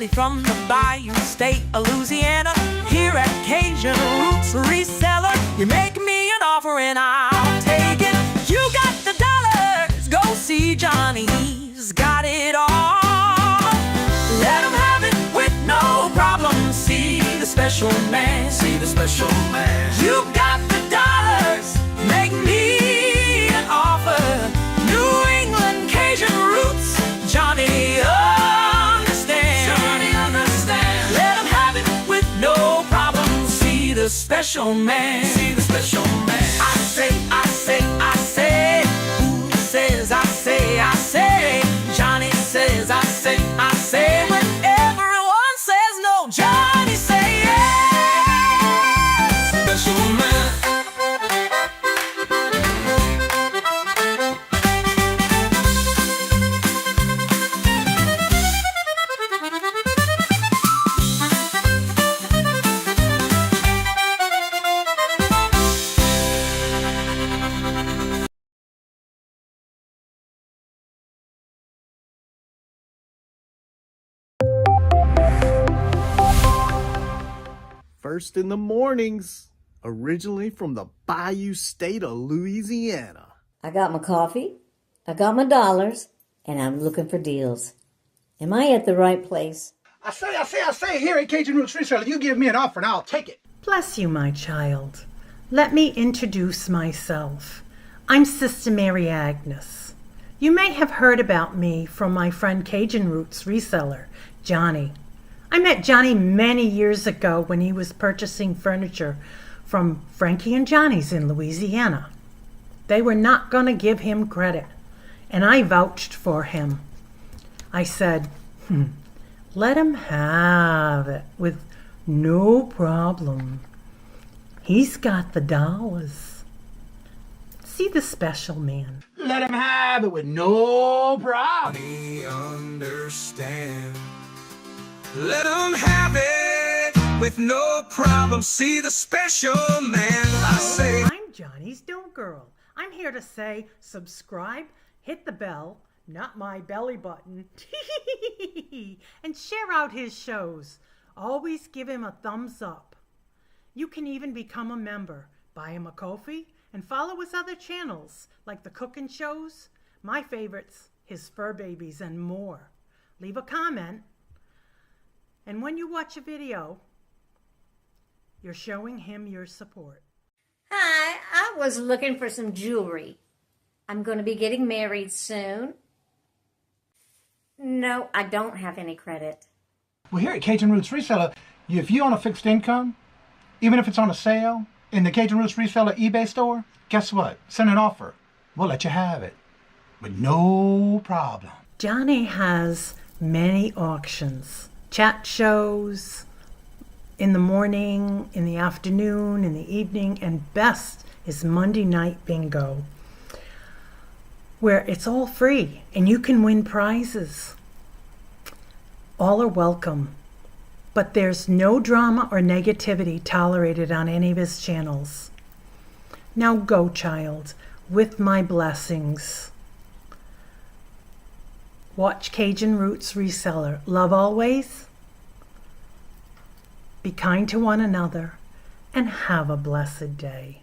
Johnny from the Bayou State of Louisiana. Here at Cajun Roots Reseller, you make me an offer and I'll take it. You got the dollars, go see Johnny, he's got it all. Let him have it with no problem. See the special man, see the special man. You got the dollars, make me an offer. New England Kajun Roots, Johnny understands. Johnny understands. Let him have it with no problem. See the special man, see the special man. I say, I say, I say. Who says I say, I say? Johnny says I say, I say. When everyone says no, Johnny say yes. Special man. First in the mornings, originally from the Bayou State of Louisiana. I got my coffee, I got my dollars, and I'm looking for deals. Am I at the right place? I say, here at Cajun Roots Reseller, you give me an offer and I'll take it. Bless you, my child. Let me introduce myself. I'm Sister Mary Agnes. You may have heard about me from my friend Cajun Roots Reseller, Johnny. I met Johnny many years ago when he was purchasing furniture from Frankie and Johnny's in Louisiana. They were not going to give him credit, and I vouched for him. I said, let him have it with no problem. He's got the dollars. See the special man. Let him have it with no problem. Johnny understand. Let him have it with no problem. See the special man. I say, I'm Johnny's Dough Girl. I'm here to say subscribe, hit the bell, not my belly button, and share out his shows. Always give him a thumbs up. You can even become a member. Buy him a coffee and follow his other channels like the cooking shows, my favorites, his fur babies, and more. Leave a comment. And when you watch a video, you're showing him your support. Hi, I was looking for some jewelry. I'm going to be getting married soon. No, I don't have any credit. Well, here at Cajun Roots Reseller, if you own a fixed income, even if it's on a sale, in the Cajun Roots Reseller eBay store, guess what? Send an offer. We'll let you have it with no problem. Johnny has many auctions, chat shows, in the morning, in the afternoon, in the evening, and best is Monday night bingo, where it's all free and you can win prizes. All are welcome, but there's no drama or negativity tolerated on any of his channels. Now go, child, with my blessings. Watch Cajun Roots Reseller. Love always. Be kind to one another and have a blessed day.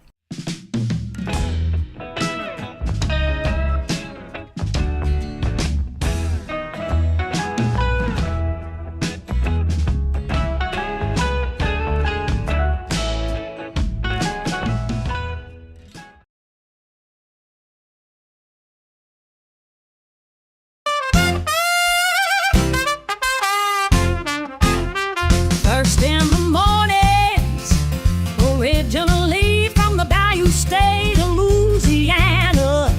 First in the mornings, originally from the Bayou State of Louisiana.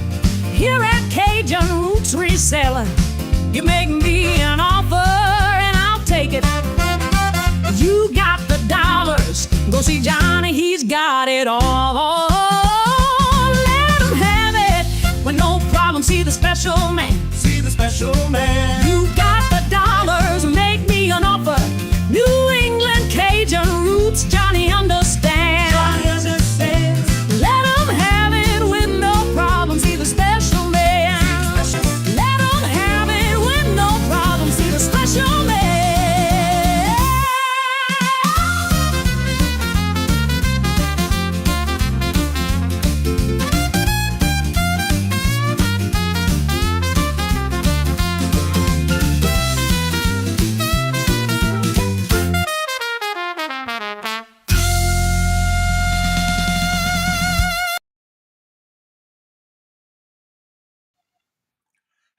Here at Cajun Roots Reseller, you make me an offer and I'll take it. You got the dollars, go see Johnny, he's got it all. Let him have it with no problem. See the special man, see the special man. You got the dollars, make me an offer. New England Kajun Roots, Johnny understands. Johnny understands. Let him have it with no problem. See the special man. Let him have it with no problem. See the special man.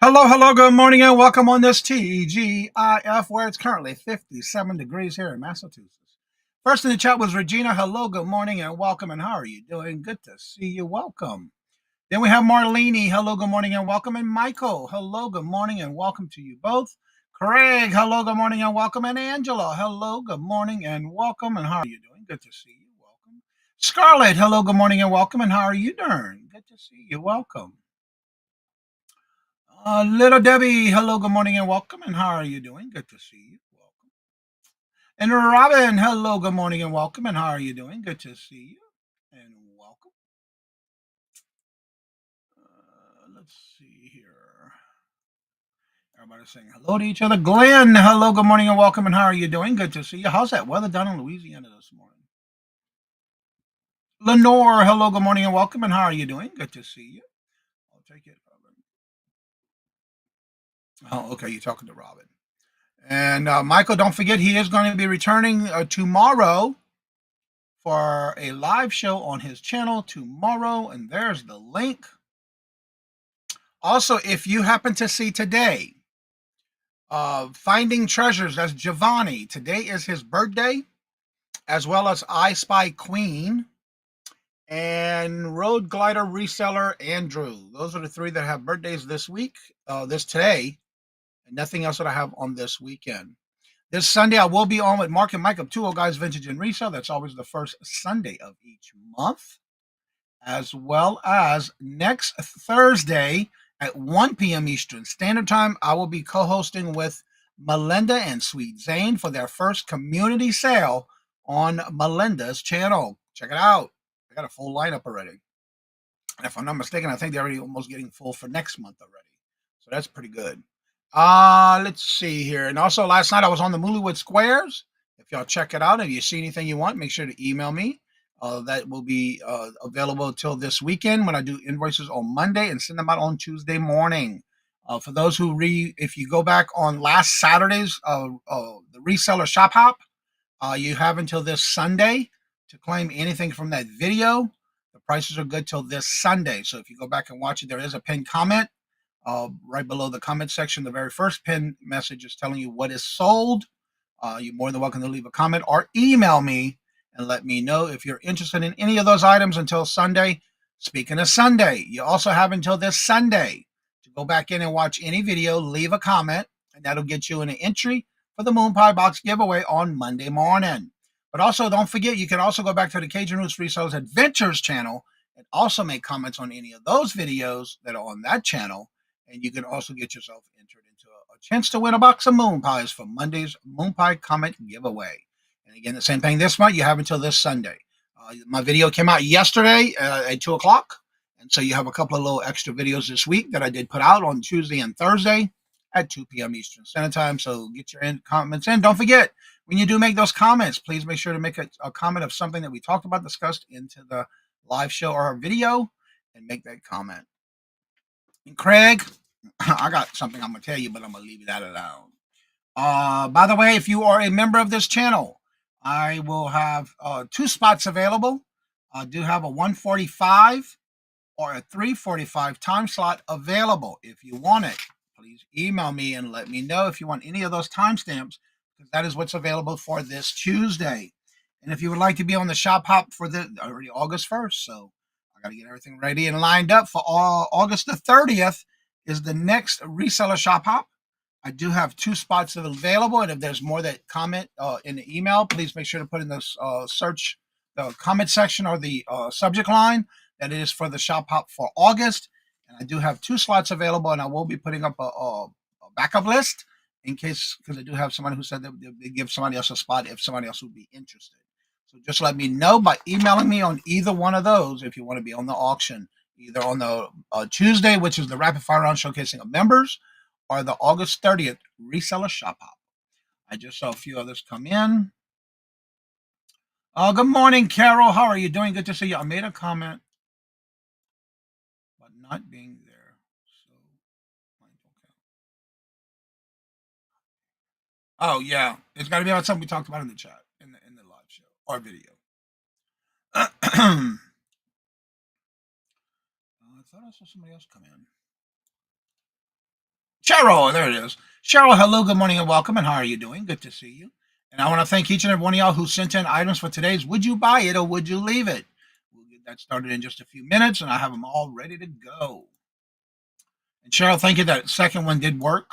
Hello, good morning, and welcome on this TGIF, where it's currently 57 degrees here in Massachusetts. First in the chat was Regina. Hello, good morning, and welcome, and how are you doing? Good to see you. Welcome. Then we have Marlene. Hello, good morning, and welcome. And Michael. Hello, good morning, and welcome to you both. Craig. Hello, good morning, and welcome. And Angela. Hello, good morning, and welcome. And how are you doing? Good to see you. Welcome. Scarlett. Hello, good morning, and welcome. And how are you doing? Good to see you. Welcome. Little Debbie. Hello, good morning, and welcome. And how are you doing? Good to see you. Welcome. And Robin. Hello, good morning, and welcome. And how are you doing? Good to see you. And welcome. Let's see here. Everybody's saying hello to each other. Glenn, hello, good morning, and welcome. And how are you doing? Good to see you. How's that weather down in Louisiana this morning? Lenore, hello, good morning, and welcome. And how are you doing? Good to see you. I'll take it. Oh, okay, you're talking to Robin. And Michael, don't forget, he is going to be returning tomorrow for a live show on his channel tomorrow. And there's the link. Also, if you happen to see today, Finding Treasures, that's Giovanni. Today is his birthday, as well as I Spy Queen and Road Glider Reseller Andrew. Those are the three that have birthdays this week, today, and nothing else that I have on this weekend. This Sunday, I will be on with Mark and Mike of 2 Guys Vintage and Resale. That's always the first Sunday of each month, as well as next Thursday at 1 p.m. Eastern Standard Time. I will be co-hosting with Melinda and Sweet Zane for their first community sale on Melinda's channel. Check it out. I got a full lineup already. And if I'm not mistaken, I think they're already almost getting full for next month already. So that's pretty good. Let's see here. And also last night I was on the Moollywood Squares. If y'all check it out, if you see anything you want, make sure to email me. That will be available until this weekend when I do invoices on Monday and send them out on Tuesday morning. For those who if you go back on last Saturday's the reseller shop hop, you have until this Sunday to claim anything from that video. The prices are good till this Sunday. So if you go back and watch it, there is a pinned comment right below the comment section. The very first pinned message is telling you what is sold. You're more than welcome to leave a comment or email me and let me know if you're interested in any of those items until Sunday. Speaking of Sunday, you also have until this Sunday to go back in and watch any video, leave a comment, and that'll get you an entry for the Moon Pie Box giveaway on Monday morning. But also, don't forget, you can also go back to the Cajun Roots Resellers Adventures channel and also make comments on any of those videos that are on that channel. And you can also get yourself entered into a chance to win a box of Moon Pies for Monday's Moon Pie Comment giveaway. And again, the same thing this month. You have until this Sunday. My video came out yesterday at 2 o'clock. And so you have a couple of little extra videos this week that I did put out on Tuesday and Thursday at 2 p.m. Eastern Standard Time. So get your comments in. Don't forget, when you do make those comments, please make sure to make a comment of something that we talked about, discussed into the live show or video, and make that comment. And Craig, I got something I'm going to tell you, but I'm going to leave that alone. By the way, if you are a member of this channel, I will have 2 spots available. I do have a 1:45 or a 3:45 time slot available. If you want it, please email me and let me know if you want any of those timestamps, because that is what's available for this Tuesday. And if you would like to be on the shop hop for the already August 1st, so I got to get everything ready and lined up for August the 30th is the next reseller shop hop. I do have 2 spots available, and if there's more that comment in the email, please make sure to put in the search, the comment section or the subject line that it is for the shop hop for August. And I do have 2 slots available, and I will be putting up a backup list in case, because I do have somebody who said that they give somebody else a spot if somebody else would be interested. So just let me know by emailing me on either one of those if you want to be on the auction, either on the Tuesday, which is the rapid fire round showcasing of members, or the August 30th reseller shop hop. I just saw a few others come in. Good morning, Carol. How are you doing? Good to see you. I made a comment about not being there. So, okay. Oh, yeah. It's got to be about something we talked about in the chat, in the live show or video. I thought I saw somebody else come in. Cheryl, there it is. Cheryl, hello, good morning, and welcome. And how are you doing? Good to see you. And I want to thank each and every one of y'all who sent in items for today's Would You Buy It or Would You Leave It? We'll get that started in just a few minutes, and I have them all ready to go. And Cheryl, thank you. That second one did work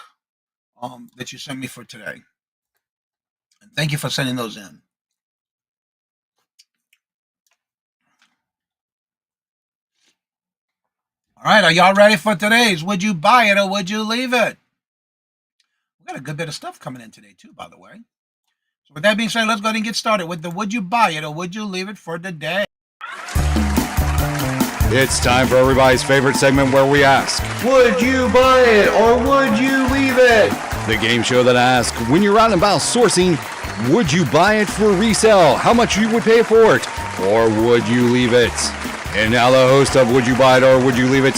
that you sent me for today. And thank you for sending those in. All right, are y'all ready for today's Would You Buy It or Would You Leave It? We got a good bit of stuff coming in today, too, by the way. So with that being said, let's go ahead and get started with the Would You Buy It or Would You Leave It for today. It's time for everybody's favorite segment where we ask, Would you buy it or would you leave it? the game show that asks, when you're out and about sourcing, would you buy it for resale? How much you would pay for it? Or would you leave it? And now the host of Would You Buy It or Would You Leave It,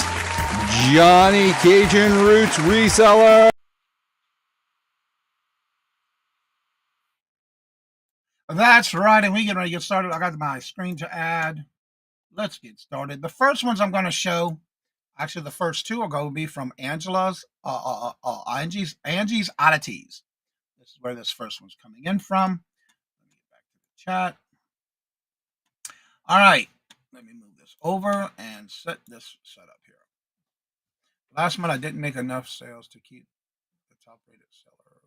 Johnny Cajun Roots Reseller. That's right, and we get ready to get started. I got my screen to add. Let's get started. The first ones I'm going to show, actually the first two are going to be from Angie's Oddities. This is where this first one's coming in from. Let me get back to the chat. All right, let me move this over and set this set up here. Last month I didn't make enough sales to keep the top rated seller.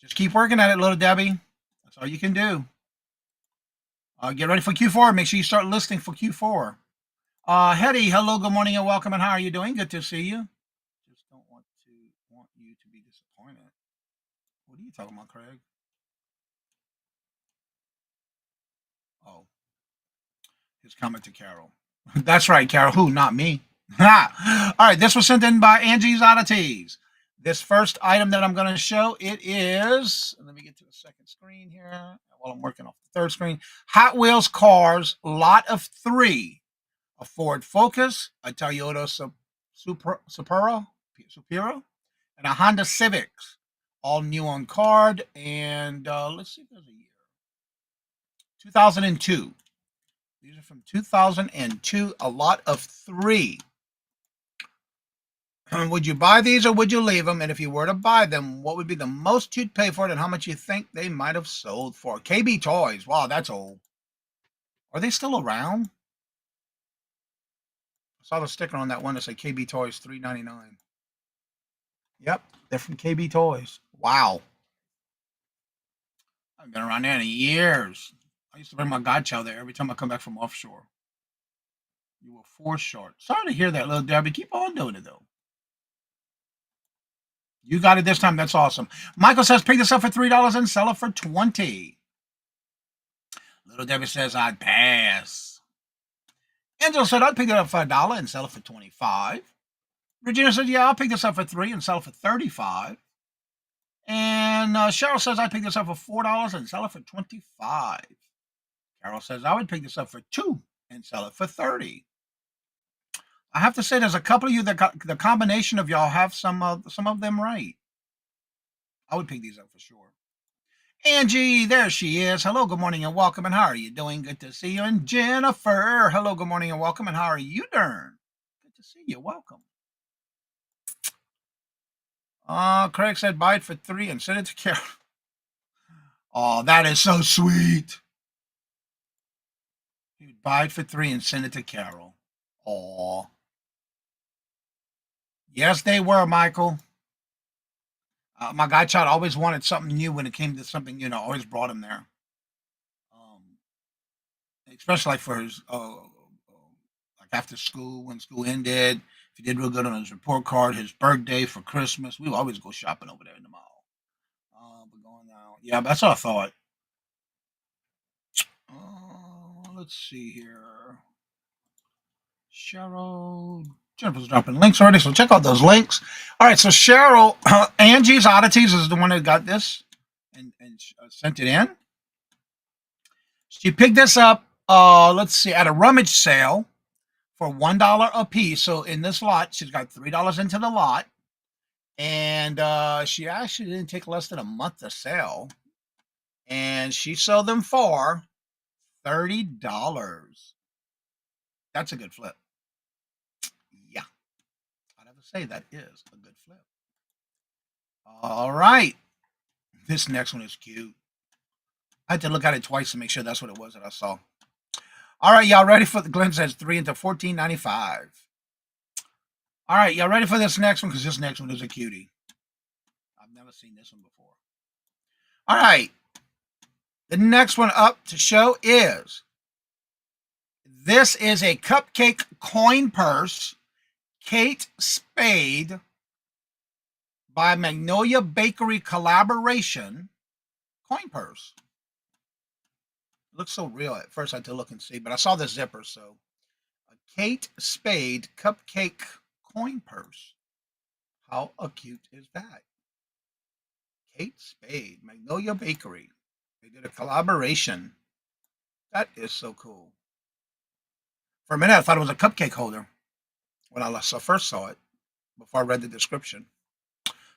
Just keep working at it, little Debbie. That's all you can do. Get ready for Q4. Make sure you start listing for Q4. Hetty, hello, good morning, and welcome. And how are you doing? Good to see you. Just don't want you to be disappointed. What are you talking about, Craig? Oh, his comment to Carol. That's right, Carol. Who? Not me. All right, this was sent in by Angie's Oddities. This first item that I'm going to show, it is, let me get to the second screen here while I'm working off the third screen. Hot Wheels cars, lot of 3. A Ford Focus, a Toyota Supero, and a Honda Civics. All new on card. And let's see if there's a year. 2002. These are from 2002, a lot of 3. Would you buy these or would you leave them? And if you were to buy them, what would be the most you'd pay for it and how much you think they might have sold for? KB Toys. Wow, that's old. Are they still around? I saw the sticker on that one that said KB Toys $3.99. Yep, they're from KB Toys. Wow. I've been around there in years. I used to bring my godchild there every time I come back from offshore. You were 4 short. Sorry to hear that, little Debbie. Keep on doing it, though. You got it this time. That's awesome. Michael says, pick this up for $3 and sell it for $20. Little Debbie says, I'd pass. Angela said, I'd pick it up for $1 and sell it for $25. Regina said, yeah, I'll pick this up for $3 and sell it for $35. And Cheryl says, I'd pick this up for $4 and sell it for $25. Carol says, I would pick this up for $2 and sell it for $30. I have to say, there's a couple of you that got the combination of y'all have some of them right. I would pick these up for sure. Angie, there she is. Hello, good morning, and welcome. And how are you doing? Good to see you. And Jennifer, hello, good morning, and welcome. And how are you doing? Good to see you. Welcome. Craig said, buy it for $3 and send it to Carol. Oh, that is so sweet. You'd buy it for $3 and send it to Carol. Oh. Yes, they were, Michael. My godchild always wanted something new when it came to something, always brought him there. Especially like for his, like after school, when school ended, if he did real good on his report card, his birthday, for Christmas, we would always go shopping over there in the mall. We're going now. Yeah, that's what I thought. Let's see here. Cheryl. Jennifer's dropping links already, so check out those links. All right, so Cheryl, Angie's Oddities is the one that got this and sent it in. She picked this up, let's see, at a rummage sale for $1 a piece. So in this lot, she's got $3 into the lot. And she actually didn't take less than a month to sell. And she sold them for $30. That's a good flip. Yeah. I'd have to say that is a good flip. All right. This next one is cute. I had to look at it twice to make sure that's what it was that I saw. All right, y'all ready for the Glenn says 3 into $14.95. All right, y'all ready for this next one? Because this next one is a cutie. I've never seen this one before. All right. The next one up to show is this is a cupcake coin purse, Kate Spade by Magnolia Bakery collaboration coin purse. It looks so real. At first I had to look and see, but I saw the zipper, so a Kate Spade cupcake coin purse. How cute is that? Kate Spade, Magnolia Bakery. They did a collaboration. That is so cool. For a minute, I thought it was a cupcake holder when I first saw it, before I read the description.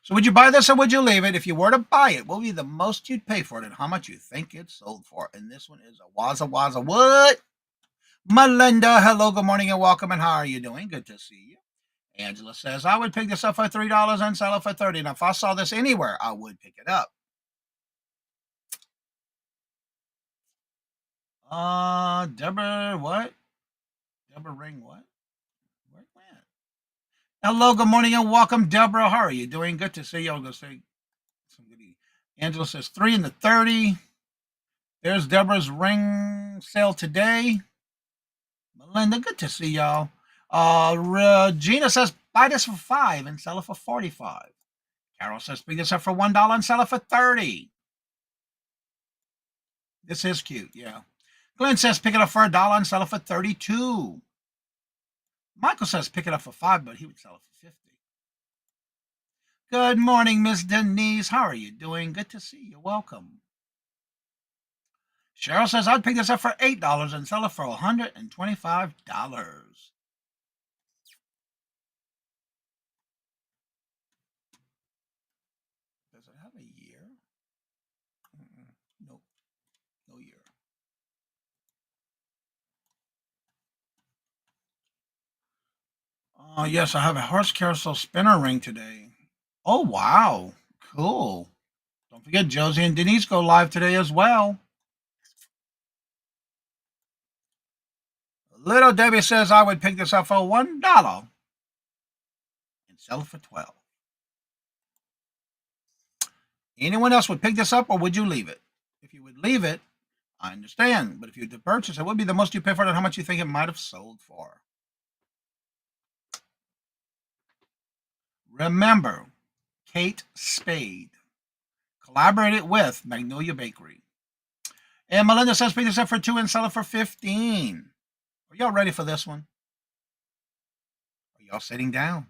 So would you buy this or would you leave it? If you were to buy it, what would be the most you'd pay for it and how much you think it's sold for? And this one is a Wazza what? Melinda, hello, good morning and welcome. And how are you doing? Good to see you. Angela says, I would pick this up for $3 and sell it for $30. And if I saw this anywhere, I would pick it up. Deborah, what? Deborah Ring, what? Where it went? Hello, good morning and welcome, Deborah. How are you doing? Good to see you. I'm going to say somebody. Angela says 3 into 30. There's Deborah's ring sale today. Melinda, good to see y'all. Regina says buy this for $5 and sell it for $45. Carol says pick this up for $1 and sell it for $30. This is cute, yeah. Glenn says pick it up for $1 and sell it for $32. Michael says pick it up for $5, but he would sell it for $50. Good morning, Miss Denise. How are you doing? Good to see you. Welcome. Cheryl says I'd pick this up for $8 and sell it for $125. Does it have a year? Nope. No year. Oh, yes, I have a horse carousel spinner ring today. Oh, wow. Cool. Don't forget, Josie and Denise go live today as well. Little Debbie says I would pick this up for $1 and sell it for $12. Anyone else would pick this up or would you leave it? If you would leave it, I understand. But if you would purchase it, what would be the most you pay for it and how much you think it might have sold for? Remember, Kate Spade collaborated with Magnolia Bakery. And Melinda says pick this up for $2 and sell it for $15. Are y'all ready for this one? Are y'all sitting down?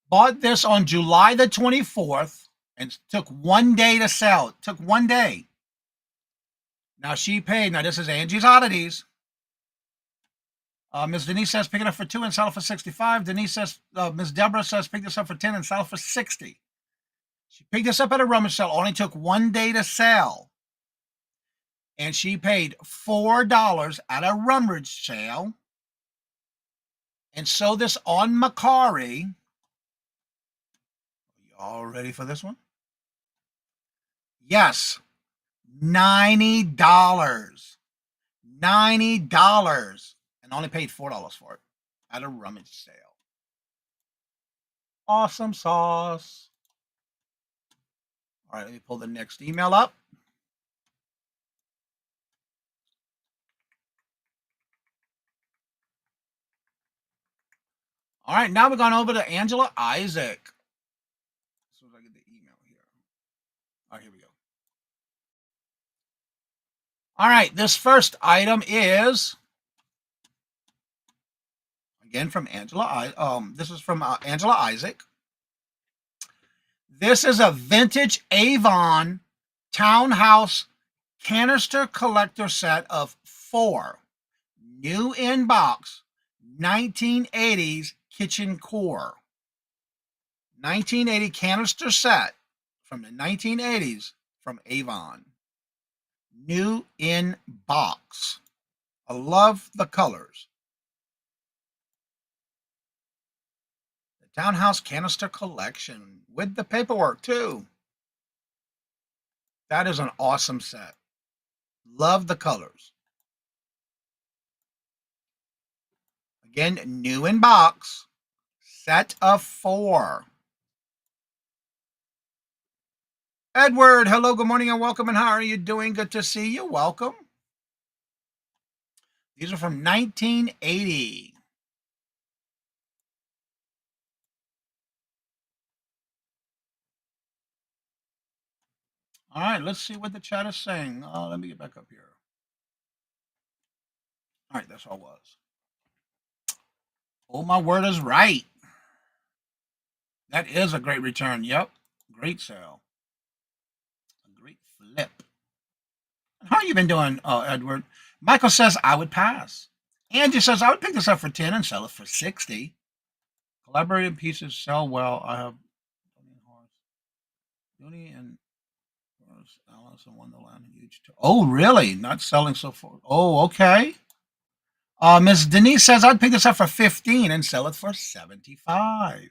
Bought this on July the 24th and took 1 day to sell. It took 1 day. Now she paid. Now this is Angie's Oddities. Ms. Denise says pick it up for $2 and sell it for $65. Denise says, Ms. Deborah says pick this up for $10 and sell it for $60. She picked this up at a rummage sale. Only took 1 day to sell. And she paid $4 at a rummage sale. And sold this on Macari. Are y'all ready for this one? Yes. $90. $90. And only paid $4 for it at a rummage sale. Awesome sauce. All right, let me pull the next email up. All right, now we're going over to Angela Isaac. As soon as I get the email here. All right, here we go. All right, this first item is, again, from Angela. This is from Angela Isaac. This is a vintage Avon townhouse canister collector set of 4. New in box, 1980s kitchen core. 1980 canister set from the 1980s from Avon. New in box. I love the colors. The Townhouse Canister Collection with the paperwork too. That is an awesome set. Love the colors. Again, new in box. Set of 4. Edward, hello, good morning and welcome. And how are you doing? Good to see you. Welcome. These are from 1980. All right, let's see what the chat is saying. Let me get back up here. All right, that's all it was. Oh, my word is right. That is a great return. Yep. Great sale. A great flip. How you been doing, Edward? Michael says, I would pass. Angie says, I would pick this up for 10 and sell it for 60. Collaborated pieces sell well. I have Dooney and Alice in Wonderland. Huge. Oh, really? Not selling so far. Oh, okay. Miss Denise says, I'd pick this up for 15 and sell it for 75.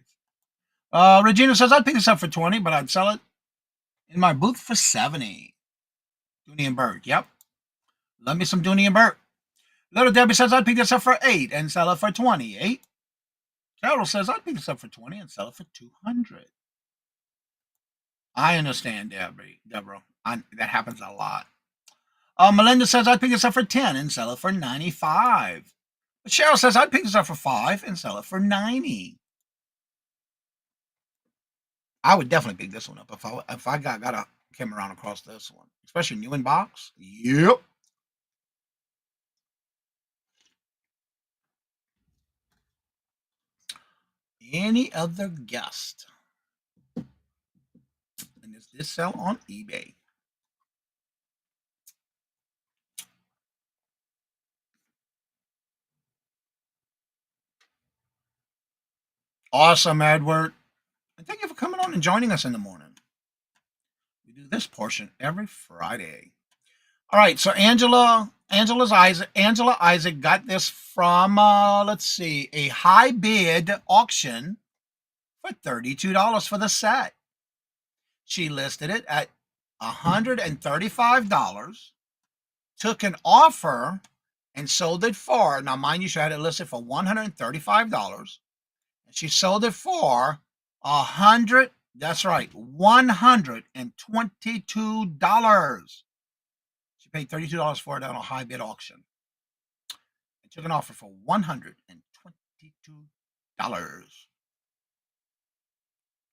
Regina says, I'd pick this up for 20, but I'd sell it in my booth for 70. Dooney and Bird. Yep. Love me some Dooney and Bird. Little Debbie says, I'd pick this up for 8 and sell it for 28. Carol says, I'd pick this up for 20 and sell it for 200. I understand, Deborah. That happens a lot. Melinda says, I'd pick this up for 10 and sell it for 95. But Cheryl says, I'd pick this up for 5 and sell it for 90. I would definitely pick this one up if I came around across this one, especially new in box. Yep. Any other guest? And is this sell on eBay? Awesome, Edward. And thank you for coming on and joining us in the morning. We do this portion every Friday. All right, so Angela Isaac got this from, let's see, a high bid auction for $32 for the set. She listed it at $135, took an offer, and sold it for, now mind you, she had it listed for $135, and she sold it for that's right, $122. She paid $32 for it on a high bid auction. And took an offer for $122.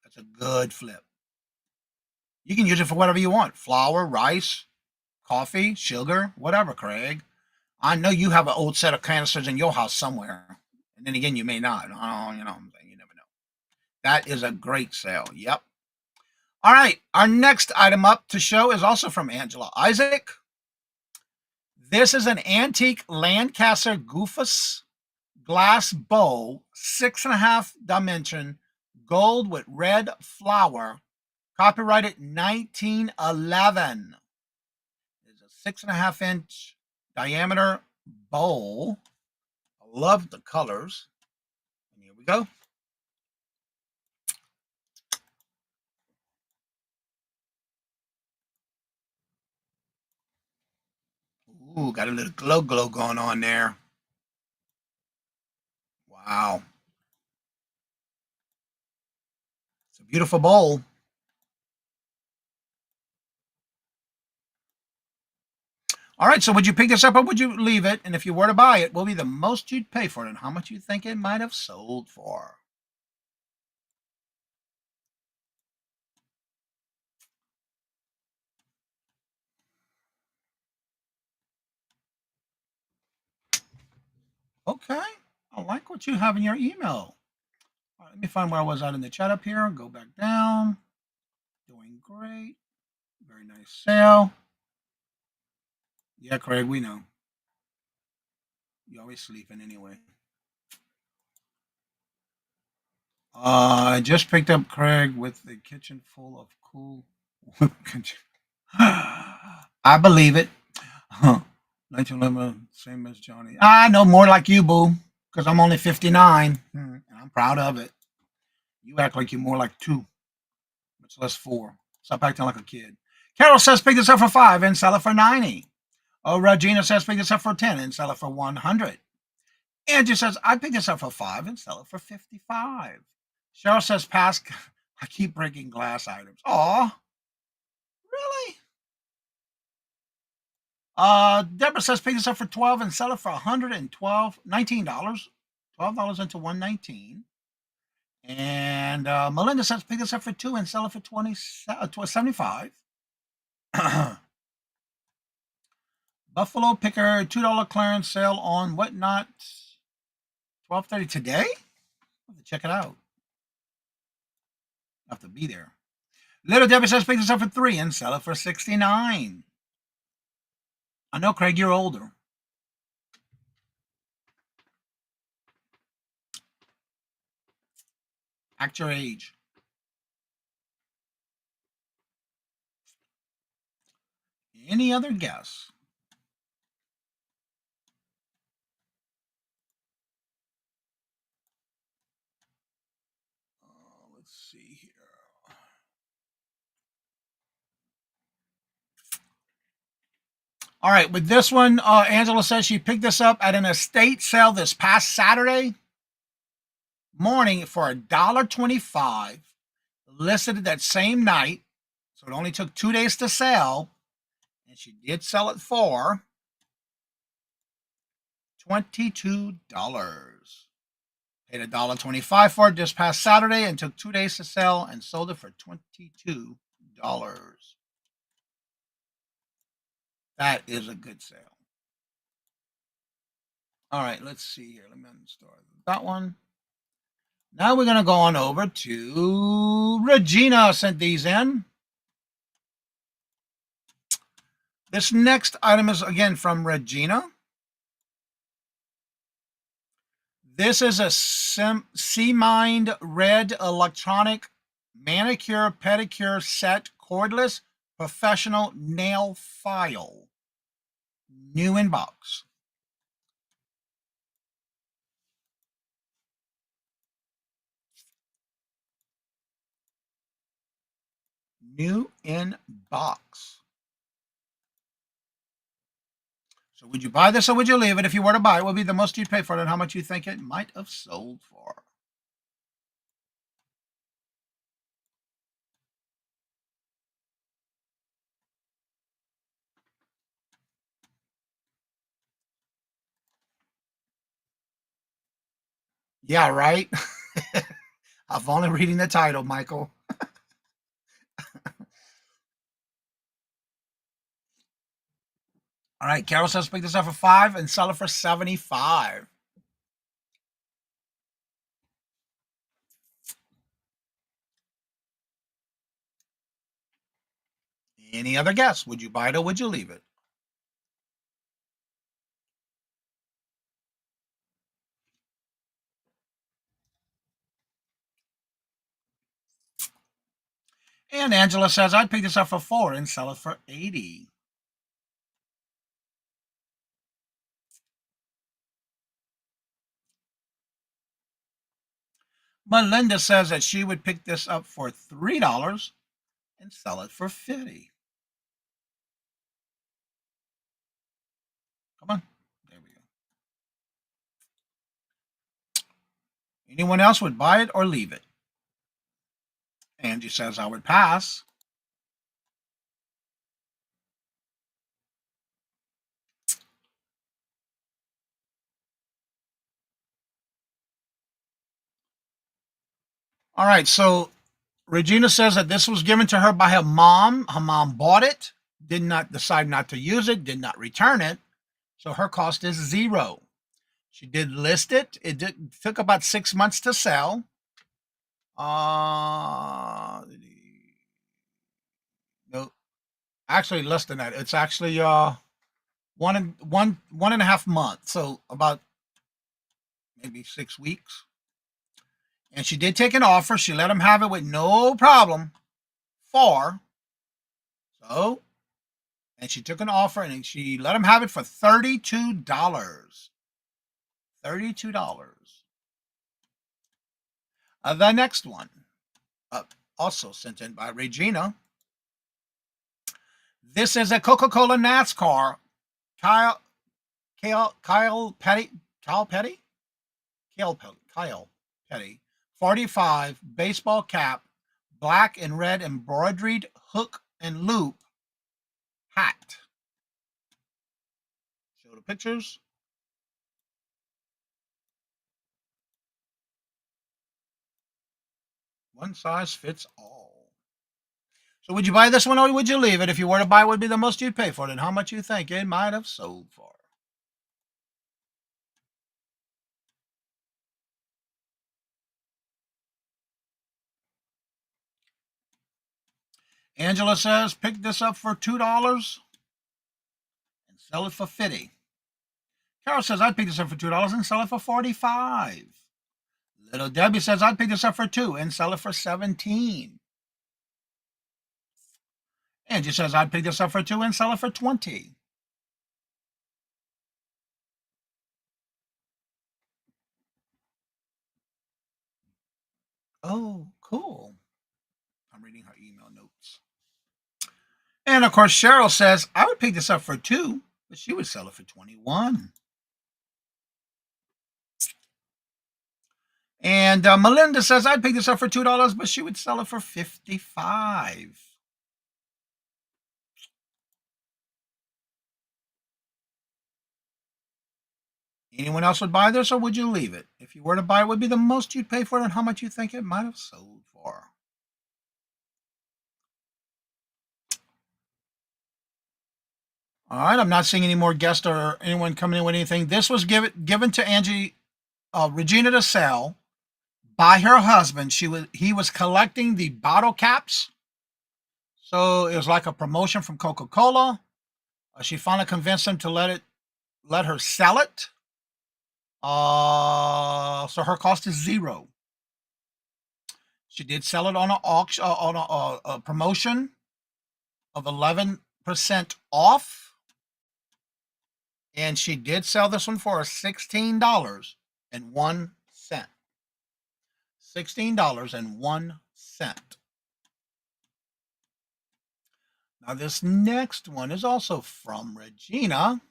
That's a good flip. You can use it for whatever you want. Flour, rice, coffee, sugar, whatever, Craig. I know you have an old set of canisters in your house somewhere. And then again, you may not. You know, you never know. That is a great sale. Yep. All right. Our next item up to show is also from Angela Isaac. This is an antique Lancaster Goofus glass bowl, 6.5 dimension, gold with red flower, copyrighted 1911. It's a 6.5 inch diameter bowl. I love the colors. And here we go. Ooh, got a little glow going on there. Wow. It's a beautiful bowl. All right, so would you pick this up or would you leave it? And if you were to buy it, what would be the most you'd pay for it and how much you think it might have sold for? Okay, I like what you have in your email. All right, let me find where I was at in the chat up here. Go back down. Doing great. Very nice sale. Yeah, Craig, we know. You're always sleeping anyway. I just picked up Craig with the kitchen full of cool. I believe it. 1911, same as Johnny. I know more like you, boo, because I'm only 59, and I'm proud of it. You act like you're more like 2, much less 4. Stop acting like a kid. Carol says pick this up for 5 and sell it for 90. Oh, Regina says pick this up for 10 and sell it for 100. Angie says I'd pick this up for 5 and sell it for 55. Cheryl says pass. I keep breaking glass items. Aw, really? Deborah says pick this up for 12 and sell it for $19. $12 into 119. And Melinda says pick this up for 2 and sell it for 75. Buffalo Picker $2 clearance sale on whatnot. 12:30 today. I'll have to check it out. I'll have to be there. Little Debbie says pick this up for 3 and sell it for 69. I know, Craig, you're older. Act your age. Any other guess? Let's see here. All right, with this one, Angela says she picked this up at an estate sale this past Saturday morning for $1.25, listed that same night, so it only took 2 days to sell, and she did sell it for $22. Paid $1.25 for it this past Saturday and took 2 days to sell and sold it for $22. That is a good sale. All right, let's see here. Let me uninstall that one. Now we're going to go on over to Regina sent these in. This next item is again from Regina. This is a C-Mind red electronic manicure pedicure set cordless professional nail file. New in box. New in box. So would you buy this or would you leave it? If you were to buy it, what would be the most you'd pay for it and how much you think it might have sold for? Yeah, right? I'm only reading the title, Michael. All right, Carol says pick this up for 5 and sell it for 75. Any other guess? Would you buy it or would you leave it? And Angela says I'd pick this up for 4 and sell it for 80. Melinda says that she would pick this up for $3 and sell it for 50. Come on. There we go. Anyone else would buy it or leave it? Angie says I would pass. All right, so Regina says that this was given to her by her mom. Her mom bought it, did not decide not to use it, did not return it. So her cost is 0. She did list it. It took about 6 months to sell. No, actually less than that. It's actually one and a half months. So about maybe 6 weeks. And she did take an offer. She let him have it with no problem and she took an offer and she let him have it for $32. $32. The next one, also sent in by Regina. This is a Coca-Cola NASCAR. Kyle Petty, 45 baseball cap, black and red embroidered hook and loop hat. Show the pictures. One size fits all. So would you buy this one or would you leave it? If you were to buy it, what would be the most you'd pay for it and how much you think it might have sold for? Angela says, pick this up for $2 and sell it for $50. Carol says, I'd pick this up for $2 and sell it for $45. Little Debbie says, I'd pick this up for $2 and sell it for $17. Angie says, I'd pick this up for $2 and sell it for $20. Oh, cool. I'm reading her email notes. And of course, Cheryl says, I would pick this up for $2, but she would sell it for $21. And Melinda says, I'd pick this up for $2, but she would sell it for $55. Anyone else would buy this, or would you leave it? If you were to buy it, what would be the most you'd pay for it and how much you think it might have sold for? All right, I'm not seeing any more guests or anyone coming in with anything. This was given to Angie, Regina to sell by her husband. He was collecting the bottle caps. So it was like a promotion from Coca-Cola. She finally convinced him to let her sell it. So her cost is $0. She did sell it on an auction, on a promotion of 11% off. And she did sell this one for $16.01. $16.01. Now this next one is also from Regina.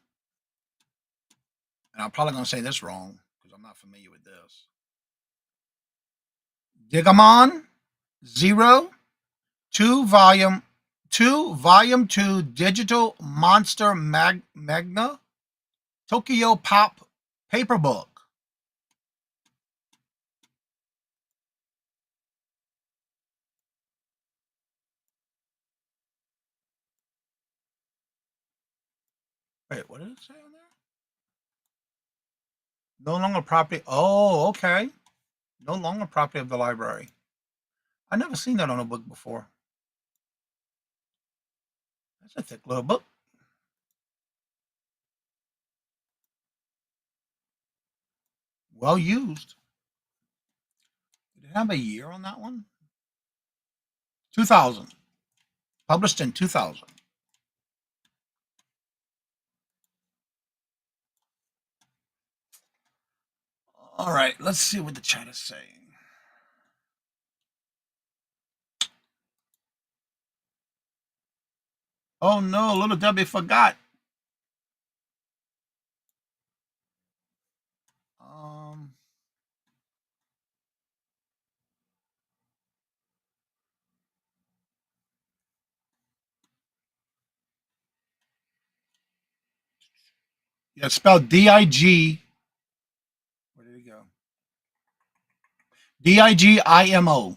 And I'm probably going to say this wrong because I'm not familiar with this. Digamon 2 volume 2 digital monster magna Tokyo Pop paper book. Wait, what did it say on there? No longer property. Oh, okay. No longer property of the library. I've never seen that on a book before. That's a thick little book. Well used. Did it have a year on that one? 2000. Published in 2000. All right, let's see what the chat is saying. Oh no, little Debbie forgot. Yeah, it's spelled D-I-G. Where did it go? D-I-G-I-M-O.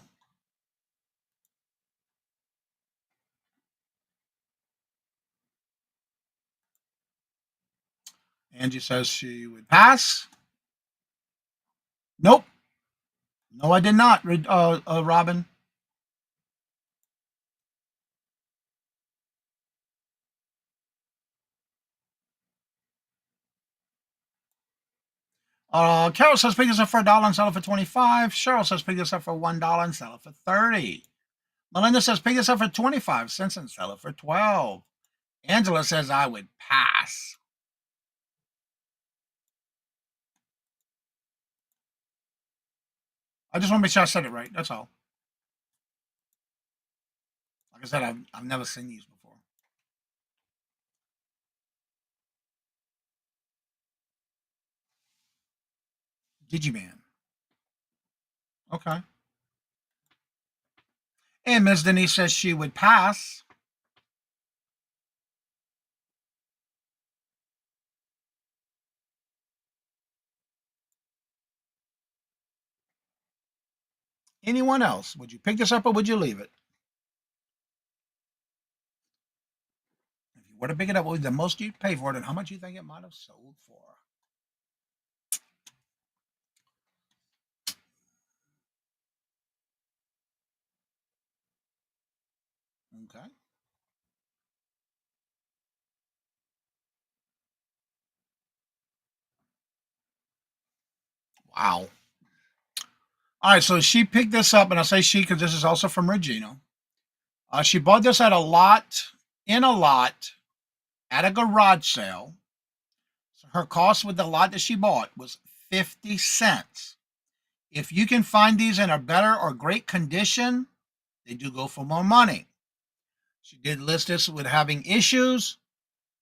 Angie says she would pass. Nope. No, I did not, Robin. Carol says pick this up for $1 and sell it for $25. Cheryl says pick this up for $1 and sell it for $30. Melinda says pick this up for 25 cents and sell it for $12. Angela says I would pass. I just want to make sure I said it right. That's all. Like I said, I've never seen these before. Digiman. Okay. And Ms. Denise says she would pass. Anyone else? Would you pick this up or would you leave it? If you were to pick it up, what would be the most you'd pay for it and how much you think it might have sold for? Okay. Wow. All right, so she picked this up, and I say she because this is also from Regina. She bought this at a lot, at a garage sale. So her cost with the lot that she bought was 50 cents. If you can find these in a better or great condition, they do go for more money. She did list this with having issues.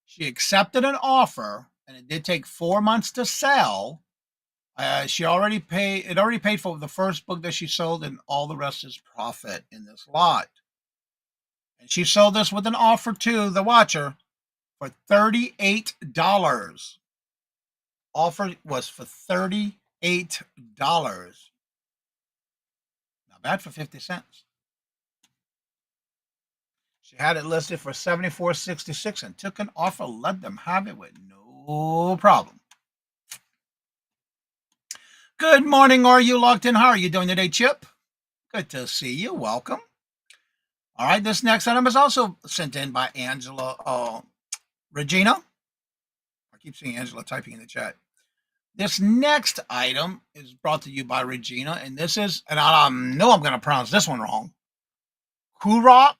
She accepted an offer, and it did take 4 months to sell. It already paid for the first book that she sold, and all the rest is profit in this lot. And she sold this with an offer to the watcher for $38. Offer was for $38. Not bad for 50 cents. She had it listed for $74.66 and took an offer, let them have it with no problem. Good morning. Are you locked in? How are you doing today, Chip? Good to see you. Welcome. All right. This next item is also sent in by Angela Regina. I keep seeing Angela typing in the chat. This next item is brought to you by Regina, and this is, and I know I'm going to pronounce this one wrong, Kurok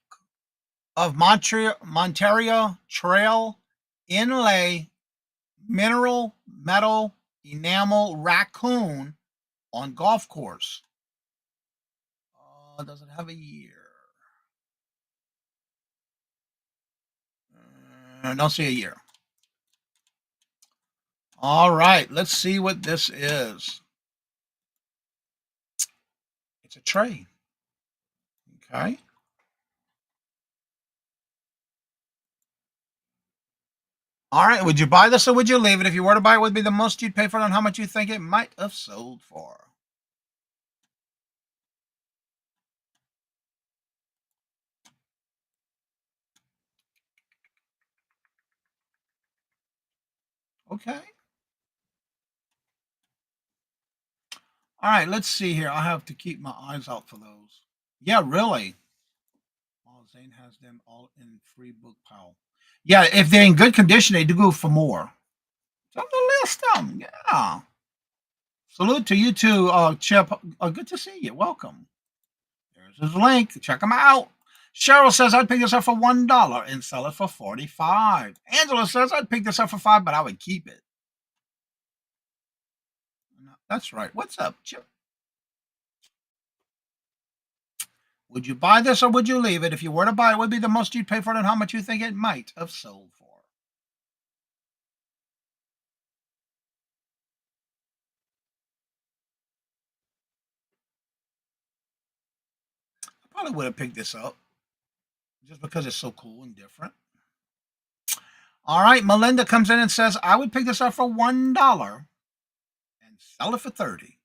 of Monterio Trail Inlay Mineral Metal Enamel Raccoon on golf course. Does it have a year? I don't see a year. All right, let's see what this is. It's a tray. Okay. All right, would you buy this or would you leave it? If you were to buy it, what would be the most you'd pay for it and how much you think it might have sold for? Okay. All right, let's see here. I have to keep my eyes out for those. Yeah, really. Oh, Zane has them all in free book pile. Yeah, if they're in good condition, they do go for more. So I'm gonna list them. Yeah. Salute to you too, Chip. Good to see you. Welcome. There's his link. Check them out. Cheryl says I'd pick this up for $1 and sell it for $45. Angela says I'd pick this up for $5, but I would keep it. That's right. What's up, Chip? Would you buy this or would you leave it? If you were to buy it, what would be the most you'd pay for it and how much you think it might have sold for? I probably would have picked this up just because it's so cool and different. All right, Melinda comes in and says, I would pick this up for $1 and sell it for $30.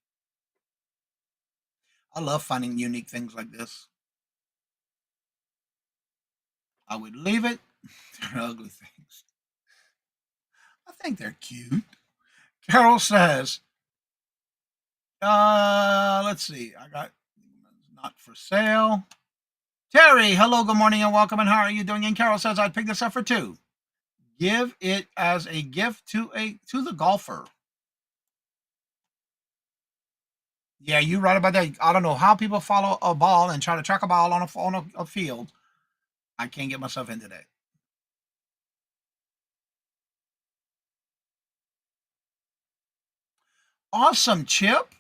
I love finding unique things like this. I would leave it. They're ugly things. I think they're cute. Carol says, let's see. I got not for sale. Terry, hello, good morning and welcome. And how are you doing? And Carol says, I'd pick this up for $2. Give it as a gift to the golfer. Yeah, you're right about that. I don't know how people follow a ball and try to track a ball on a field. I can't get myself into that. Awesome, Chip.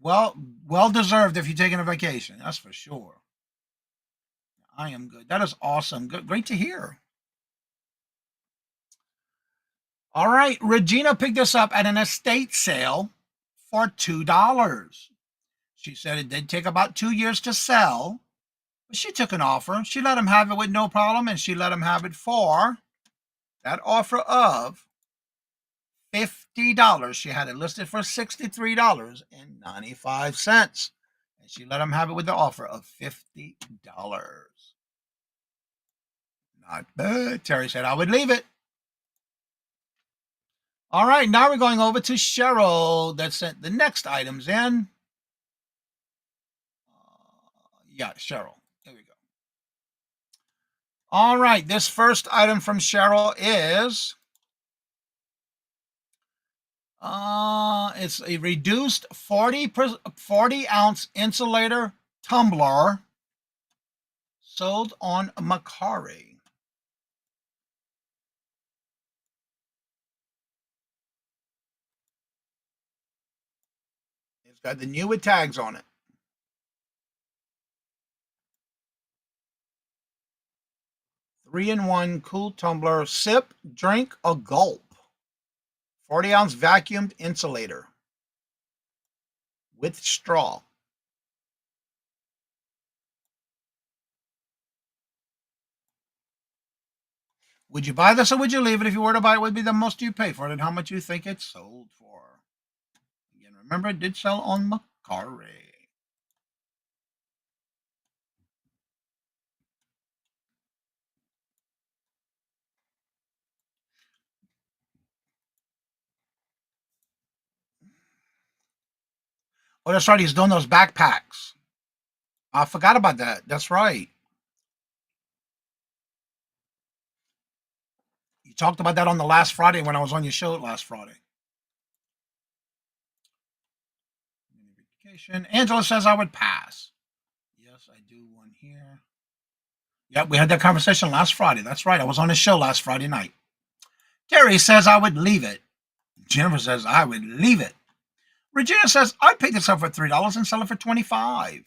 Well deserved if you're taking a vacation. That's for sure. I am good. That is awesome. Good, great to hear. All right, Regina picked this up at an estate sale for $2. She said it did take about 2 years to sell, but she took an offer. She let him have it with no problem, and she let him have it for that offer of $50. She had it listed for $63.95, and she let him have it with the offer of $50. Not bad. Terry said, I would leave it. All right, now we're going over to Cheryl that sent the next items in. Yeah, Cheryl. There we go. All right, this first item from Cheryl is it's a reduced 40-ounce insulator tumbler sold on Macari. It's got the new with tags on it. 3-in-1 cool tumbler, sip, drink, or gulp. 40-ounce vacuumed insulator with straw. Would you buy this or would you leave it? If you were to buy it, what would be the most you pay for it and how much you think it sold for? Again, remember, it did sell on Macari. Oh, that's right. He's doing those backpacks. I forgot about that. That's right. You talked about that on the last Friday when I was on your show last Friday. Angela says I would pass. Yes, I do one here. Yep, we had that conversation last Friday. That's right. I was on the show last Friday night. Terry says I would leave it. Jennifer says I would leave it. Regina says I'd pick this up for $3 and sell it for $25.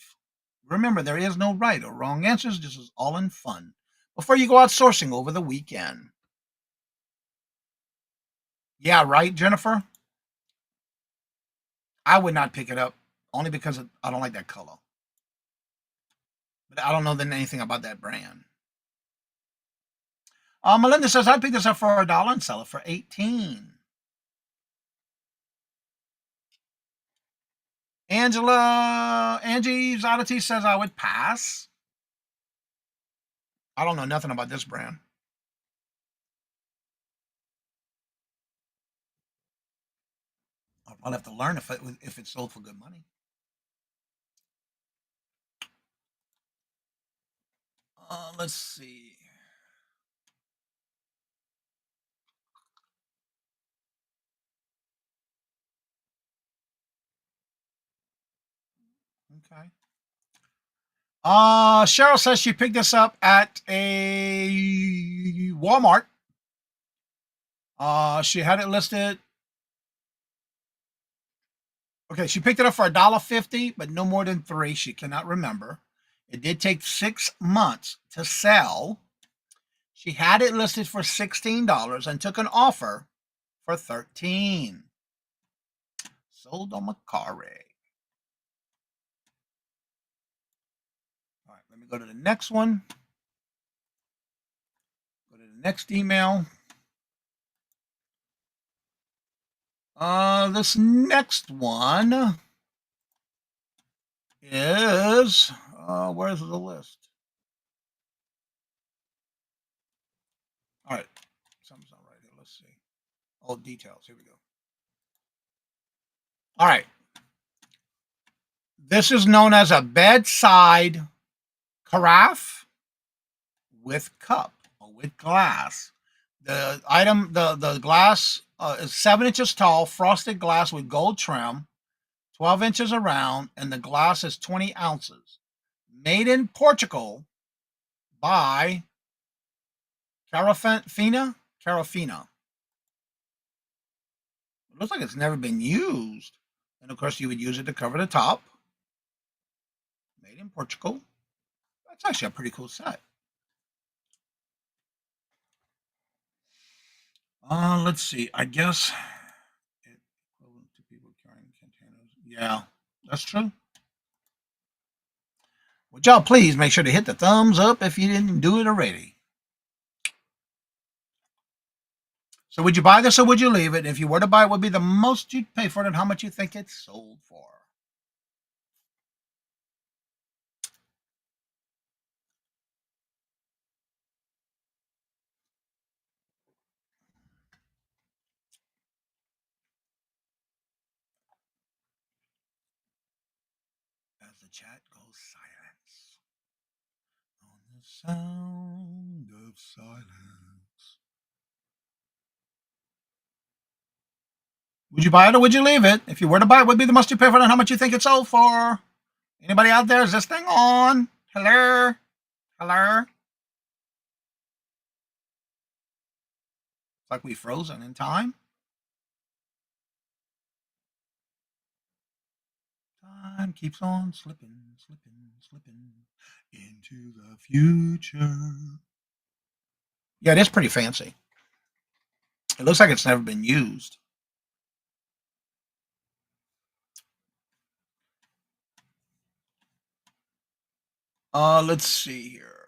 Remember, there is no right or wrong answers. This is all in fun before you go out sourcing over the weekend. Yeah, right, Jennifer? I would not pick it up only because I don't like that color. But I don't know anything about that brand. Melinda says I'd pick this up for $1 and sell it for $18. Angie's Oddity says I would pass. I don't know nothing about this brand. I'll have to learn if it's sold for good money. Let's see. Okay. Cheryl says she picked this up at a Walmart. She had it listed. Okay, she picked it up for $1.50, but no more than $3. She cannot remember. It did take 6 months to sell. She had it listed for $16 and took an offer for $13. Sold on Macari. All right, let me go to the next one. Go to the next email. This next one is, where's the list? All right, something's not right here. Let's see. Oh, details. Here we go. All right. This is known as a bedside carafe with cup or with glass. The item, the glass is 7 inches tall, frosted glass with gold trim, 12 inches around, and the glass is 20 ounces. Made in Portugal by Carafina. It looks like it's never been used. And of course, you would use it to cover the top. Made in Portugal. That's actually a pretty cool set. Let's see. I guess equivalent to people carrying containers. Yeah, that's true. Would y'all please make sure to hit the thumbs up if you didn't do it already? So would you buy this or would you leave it? If you were to buy it, what would be the most you'd pay for it and how much you think it's sold for? As the chat goes silence. On the sound of silence. Would you buy it or would you leave it? If you were to buy it, what would be the most you pay for it and how much you think it sold for? Anybody out there? Is this thing on? Hello? Hello? It's like we frozen in time. Time keeps on slipping, slipping, slipping into the future. Yeah, it is pretty fancy. It looks like it's never been used. Let's see here.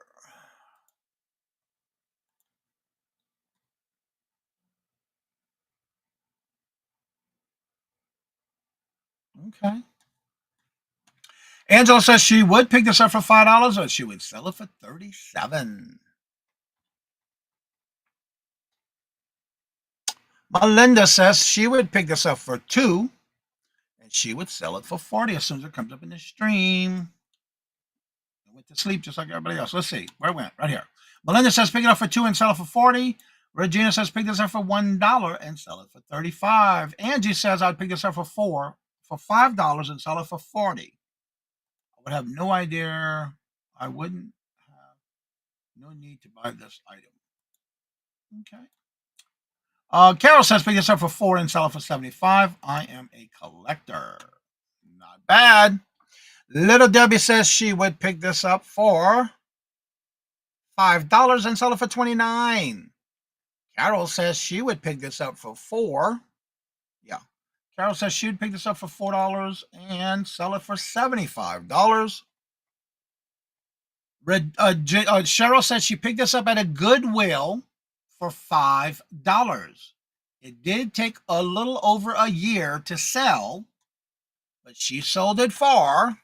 Okay. Angela says she would pick this up for $5, or she would sell it for $37. Melinda says she would pick this up for $2, and she would sell it for $40 as soon as it comes up in the stream. I went to sleep just like everybody else. Let's see where it went. Right here. Melinda says pick it up for $2 and sell it for $40. Regina says pick this up for $1 and sell it for $35. Angie says I'd pick this up for $5 and sell it for $40. I would have no idea. I wouldn't have no need to buy this item. Okay. Carol says pick this up for $4 and sell it for $75. I am a collector. Not bad. Little Debbie says she would pick this up for $5 and sell it for $29. Carol says she would pick this up for $4. Yeah. Carol says she would pick this up for $4 and sell it for $75. Cheryl says she picked this up at a Goodwill for $5. It did take a little over a year to sell, but she sold it for, and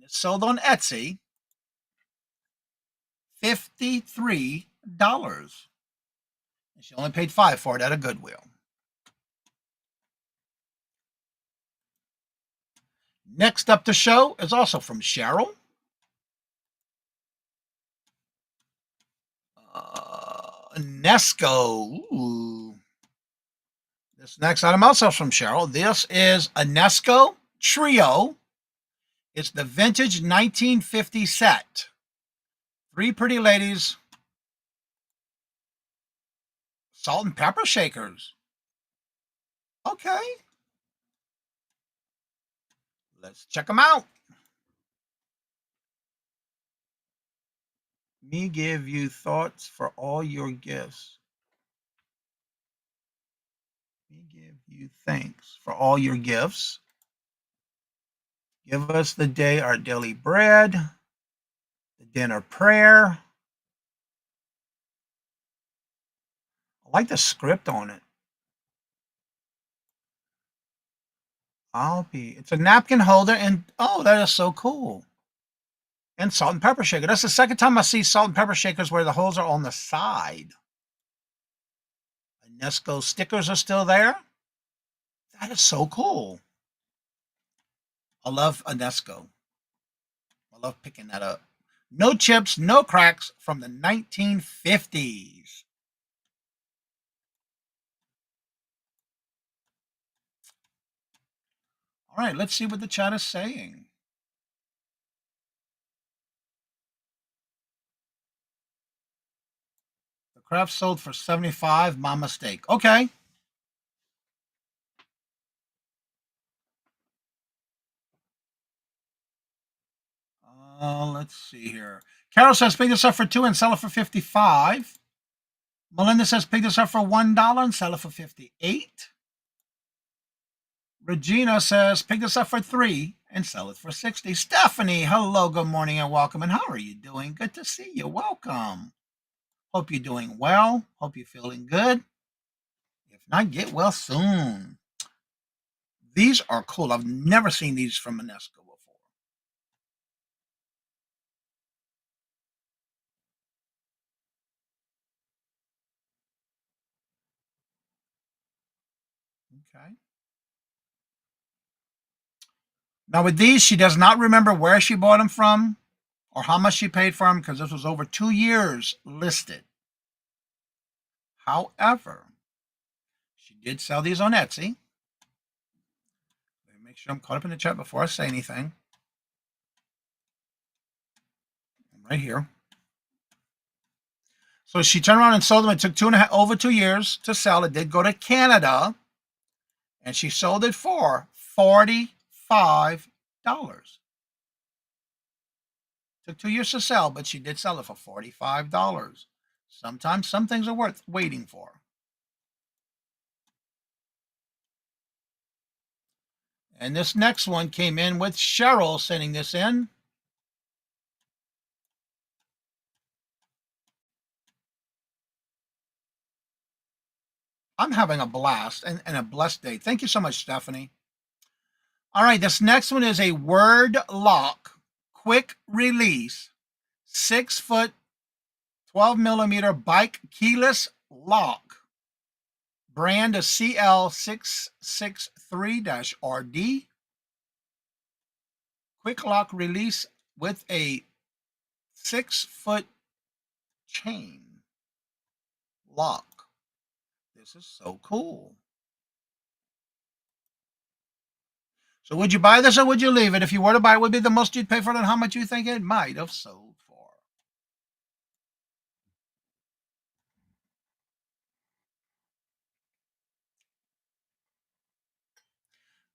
it's sold on Etsy, $53. And she only paid $5 for it at a Goodwill. Next up to show is also from Cheryl. Nesco. Ooh. This next item also from Cheryl. This is a Nesco Trio. It's the vintage 1950 set. 3 pretty ladies. Salt and pepper shakers. Okay. Let's check them out. Me give you thoughts for all your gifts. Me give you thanks for all your gifts. Give us the day our daily bread, the dinner prayer. I like the script on it. It's a napkin holder, and oh, that is so cool. And salt and pepper shaker. That's the second time I see salt and pepper shakers where the holes are on the side. Nesco stickers are still there. That is so cool. I love a Nesco. I love picking that up. No chips, no cracks from the 1950s. All right, let's see what the chat is saying. The craft sold for $75. My mistake. Okay. Let's see here. Carol says pick this up for $2 and sell it for $55. Melinda says pick this up for $1 and sell it for $58. Regina says pick this up for $3 and sell it for $60. Stephanie, hello, good morning and welcome. And how are you doing? Good to see you. Welcome. Hope you're doing well. Hope you're feeling good. If not, get well soon. These are cool. I've never seen these from Manesco before. Okay. Now with these, she does not remember where she bought them from or how much she paid for them because this was over 2 years listed. However, she did sell these on Etsy. Let me make sure I'm caught up in the chat before I say anything. I'm right here. So she turned around and sold them. It took over 2 years to sell. It did go to Canada. And she sold it for $45. Took 2 years to sell, but she did sell it for $45. Sometimes some things are worth waiting for. And this next one came in with Cheryl sending this in. I'm having a blast and a blessed day. Thank you so much, Stephanie. All right, this next one is a word lock, quick release, 6-foot, 12-millimeter bike keyless lock. Brand is CL663-RD. Quick lock release with a 6-foot chain lock. This is so cool. So would you buy this or would you leave it? If you were to buy it, would be the most you'd pay for it and how much you think it might have sold for?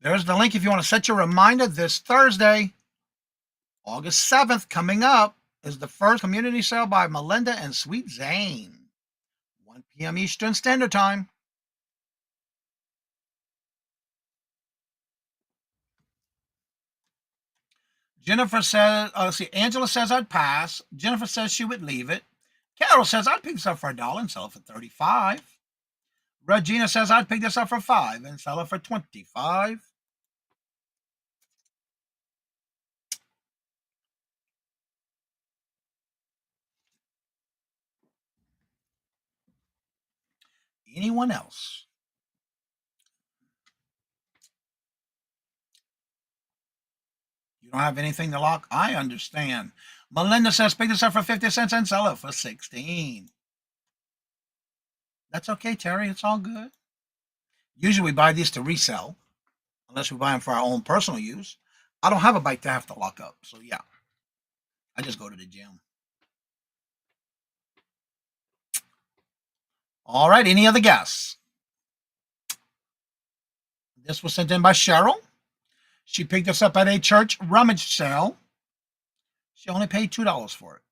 There's the link if you want to set your reminder. This Thursday, August 7th, coming up, is the first community sale by Melinda and Sweet Zane. 1 p.m. Eastern Standard Time. Jennifer says, Angela says I'd pass. Jennifer says she would leave it. Carol says I'd pick this up for $1 and sell it for $35. Regina says I'd pick this up for $5 and sell it for $25. Anyone else? You don't have anything to lock? I understand. Melinda says pick this up for 50 cents and sell it for 16. That's okay, Terry. It's all good. Usually we buy these to resell, unless we buy them for our own personal use. I don't have a bike to have to lock up, so yeah. I just go to the gym. All right, any other guests? This was sent in by Cheryl. She picked this up at a church rummage sale. She only paid $2 for it.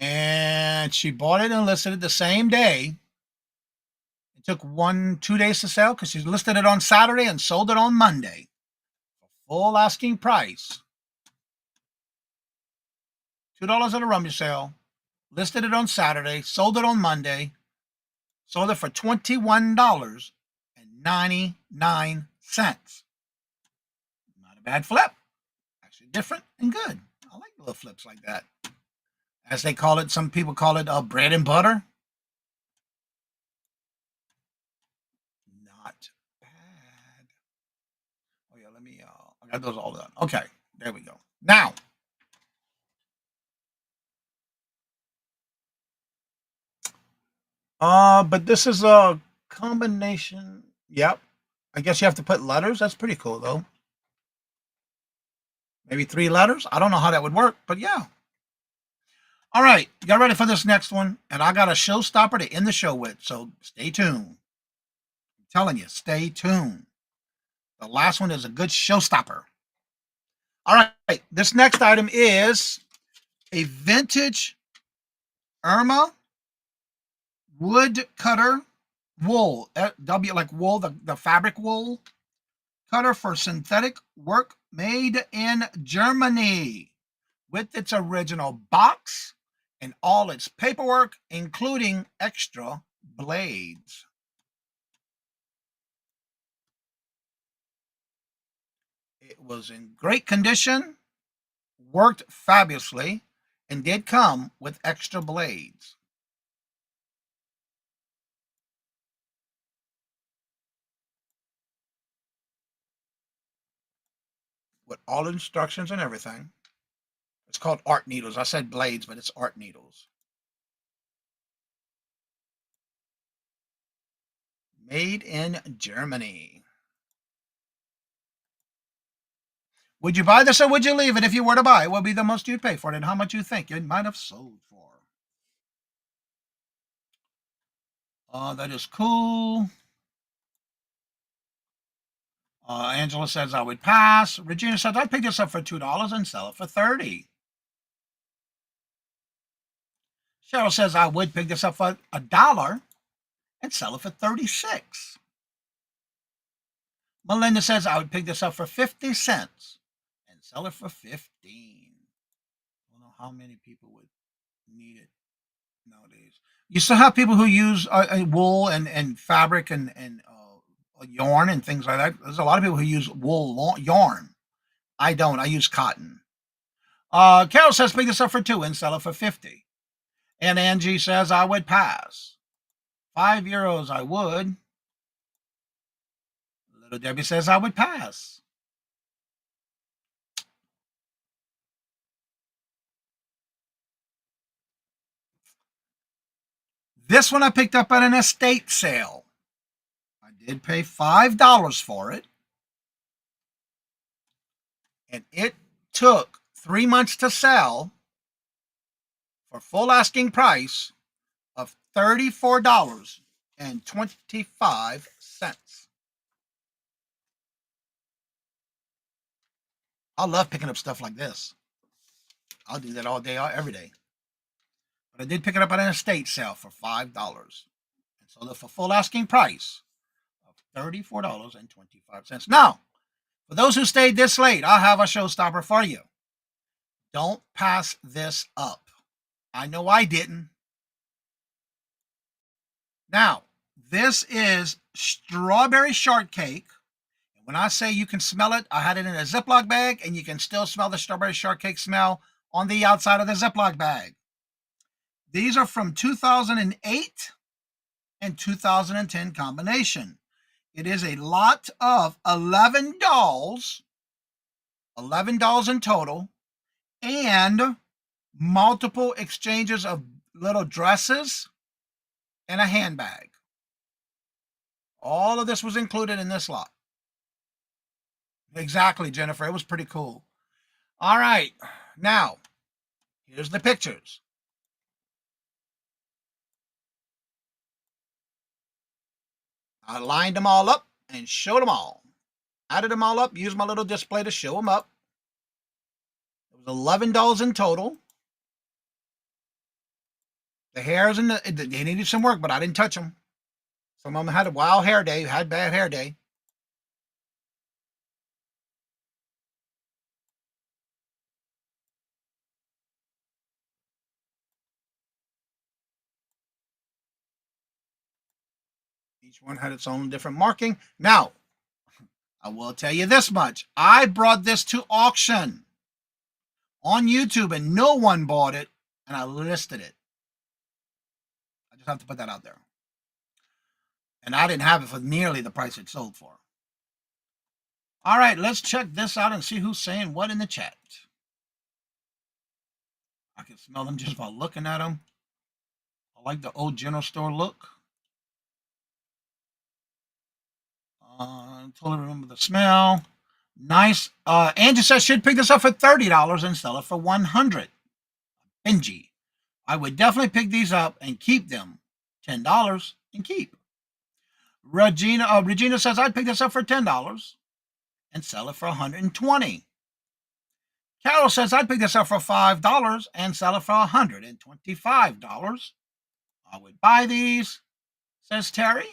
And she bought it and listed it the same day. It took 2 days to sell because she listed it on Saturday and sold it on Monday. Full asking price. $2 at a rummage sale. Listed it on Saturday, sold it on Monday. Sold it for $21.99. Not a bad flip. Actually different and good. I like little flips like that. As they call it, some people call it bread and butter. Not bad. Oh yeah, let me, I got those all done. Okay, there we go. Now, but this is a combination. Yep. I guess you have to put letters. That's pretty cool, though. Maybe 3 letters. I don't know how that would work, but yeah. All right. Get ready for this next one. And I got a showstopper to end the show with, so stay tuned. I'm telling you, stay tuned. The last one is a good showstopper. All right, this next item is a vintage Irma wood cutter wool, W like wool, the fabric wool cutter for synthetic work made in Germany with its original box and all its paperwork, including extra blades. It was in great condition, worked fabulously, and did come with extra blades. With all instructions and everything. It's called art needles. I said blades, but it's art needles. Made in Germany. Would you buy this or would you leave it? If you were to buy it, what would be the most you'd pay for it and how much you think it might have sold for? That is cool. Angela says I would pass. Regina says I'd pick this up for $2 and sell it for $30. Cheryl says I would pick this up for $1 and sell it for $36. Melinda says I would pick this up for 50 cents and sell it for 15. I don't know how many people would need it nowadays. You still have people who use wool and fabric and yarn and things like that. There's a lot of people who use wool yarn. I don't. I use cotton. Carol says pick this up for $2 and sell it for 50. And Angie says I would pass. €5 I would. Little Debbie says I would pass. This one I picked up at an estate sale. I did pay $5 for it. And it took 3 months to sell for full asking price of $34.25. I love picking up stuff like this. I'll do that all day, every day. But I did pick it up at an estate sale for $5. And sold it for full asking price of $34.25. Now, for those who stayed this late, I'll have a showstopper for you. Don't pass this up. I know I didn't. Now, this is strawberry shortcake. And when I say you can smell it, I had it in a Ziploc bag, and you can still smell the strawberry shortcake smell on the outside of the Ziploc bag. These are from 2008 and 2010 combination. It is a lot of 11 dolls, $11 in total, and multiple exchanges of little dresses and a handbag. All of this was included in this lot. Exactly, Jennifer. It was pretty cool. All right. Now, here's the pictures. I lined them all up and showed them all. Added them all up, used my little display to show them up. It was $11 in total. The hairs and they needed some work, but I didn't touch them. Some of them had a wild hair day, had bad hair day. Each one had its own different marking. Now, I will tell you this much. I brought this to auction on YouTube and no one bought it, and I listed it. I just have to put that out there. And I didn't have it for nearly the price it sold for. All right, let's check this out and see who's saying what in the chat. I can smell them just by looking at them. I like the old general store look. Totally remember the smell. Nice. Angie says she'd pick this up for $30 and sell it for $100. Benji, I would definitely pick these up and keep them. $10 and keep. Regina says I'd pick this up for $10 and sell it for $120. Carol says, I'd pick this up for $5 and sell it for $125. I would buy these, says Terry.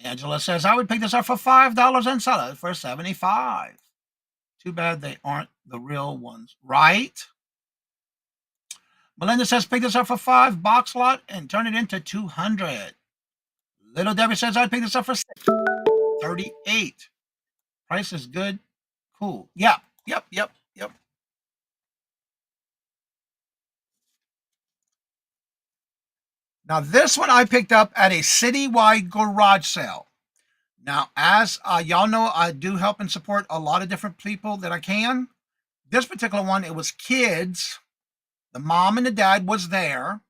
Angela says, I would pick this up for $5 and sell it for $75. Too bad they aren't the real ones, right? Melinda says, pick this up for $5, box lot, and turn it into $200. Little Debbie says, I'd pick this up for $38. Price is good. Cool. Yep. Now, this one I picked up at a citywide garage sale. Now, as y'all know, I do help and support a lot of different people that I can. This particular one, it was kids. The mom and the dad was there.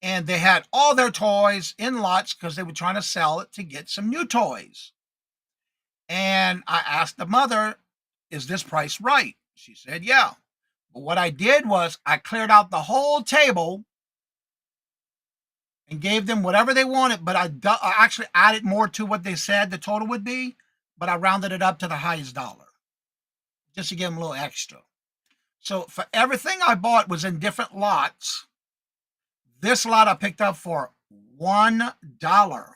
And they had all their toys in lots because they were trying to sell it to get some new toys. And I asked the mother, is this price right? She said, yeah. But what I did was I cleared out the whole table and gave them whatever they wanted, but I actually added more to what they said the total would be, but I rounded it up to the highest dollar just to give them a little extra. So for everything I bought was in different lots. This lot I picked up for $1. I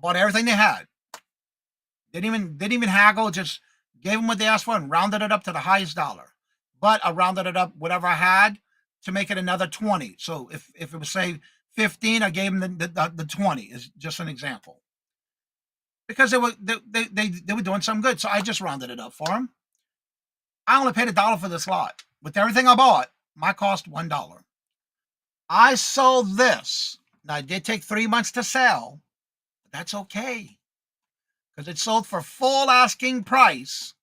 bought everything they had. Didn't even haggle, just gave them what they asked for and rounded it up to the highest dollar. But I rounded it up whatever I had to make it another 20. So if it was, say, 15, I gave them the 20 is just an example. Because they were doing something good. So I just rounded it up for them. I only paid $1 for this lot. With everything I bought, my cost $1. I sold this. Now, it did take 3 months to sell, but that's okay. Because it sold for full asking price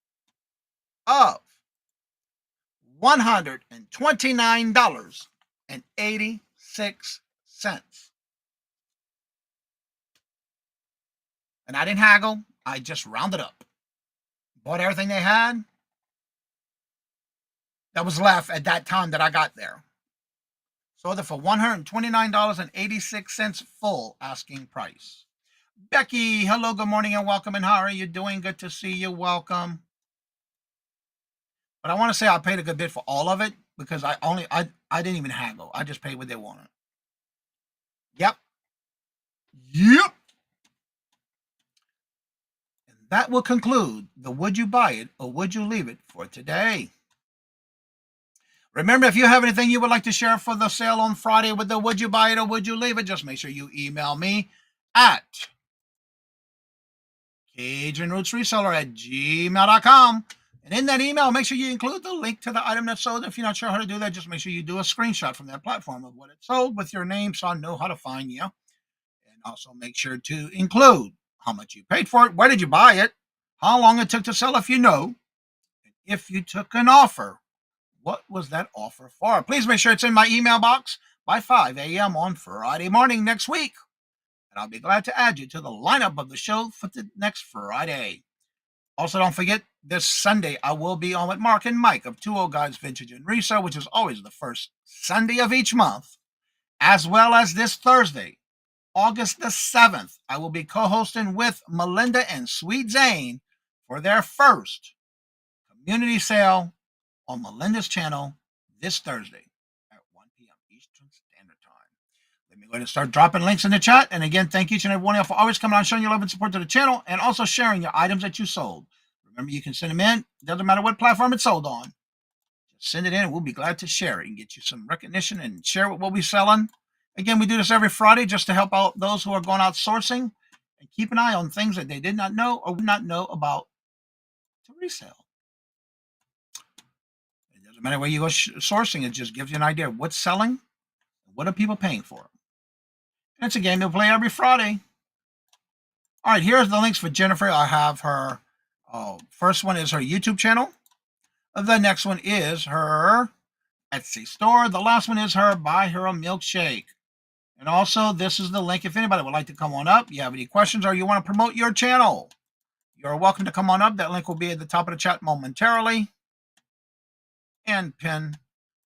of $129.86. And I didn't haggle. I just rounded up. Bought everything they had that was left at that time that I got there. Sold it for $129.86 full asking price. Becky, hello, good morning and welcome. And how are you doing? Good to see you. Welcome. But I want to say I paid a good bit for all of it because I didn't even haggle. I just paid what they wanted. Yep. And that will conclude the Would You Buy It or Would You Leave It for today. Remember, if you have anything you would like to share for the sale on Friday with the Would You Buy It or Would You Leave It, just make sure you email me at CajunRootsReseller@gmail.com. And in that email, make sure you include the link to the item that sold. If you're not sure how to do that, just make sure you do a screenshot from that platform of what it sold with your name so I know how to find you. And also make sure to include how much you paid for it, where did you buy it, how long it took to sell if you know, and if you took an offer, what was that offer for? Please make sure it's in my email box by 5 a.m. on Friday morning next week. And I'll be glad to add you to the lineup of the show for the next Friday. Also, don't forget, this Sunday, I will be on with Mark and Mike of Two Old Guys Vintage and Resale, which is always the first Sunday of each month, as well as this Thursday, August the 7th. I will be co-hosting with Melinda and Sweet Zane for their first community sale on Melinda's channel this Thursday at 1 p.m. Eastern Standard Time. Let me go ahead and start dropping links in the chat. And again, thank each and every one of you for always coming on, showing your love and support to the channel, and also sharing your items that you sold. Remember, you can send them in. Doesn't matter what platform it's sold on. Just send it in, and we'll be glad to share it and get you some recognition and share what we'll be selling. Again, we do this every Friday just to help out those who are going out sourcing and keep an eye on things that they did not know or would not know about to resell. It doesn't matter where you go sourcing, it just gives you an idea of what's selling and what are people paying for. And it's a game you'll play every Friday. All right, here's the links for Jennifer. I have her, first one is her YouTube channel. The next one is her Etsy store. The last one is her Buy Her a Milkshake. And also, this is the link if anybody would like to come on up. You have any questions or you want to promote your channel, you're welcome to come on up. That link will be at the top of the chat momentarily. And pin.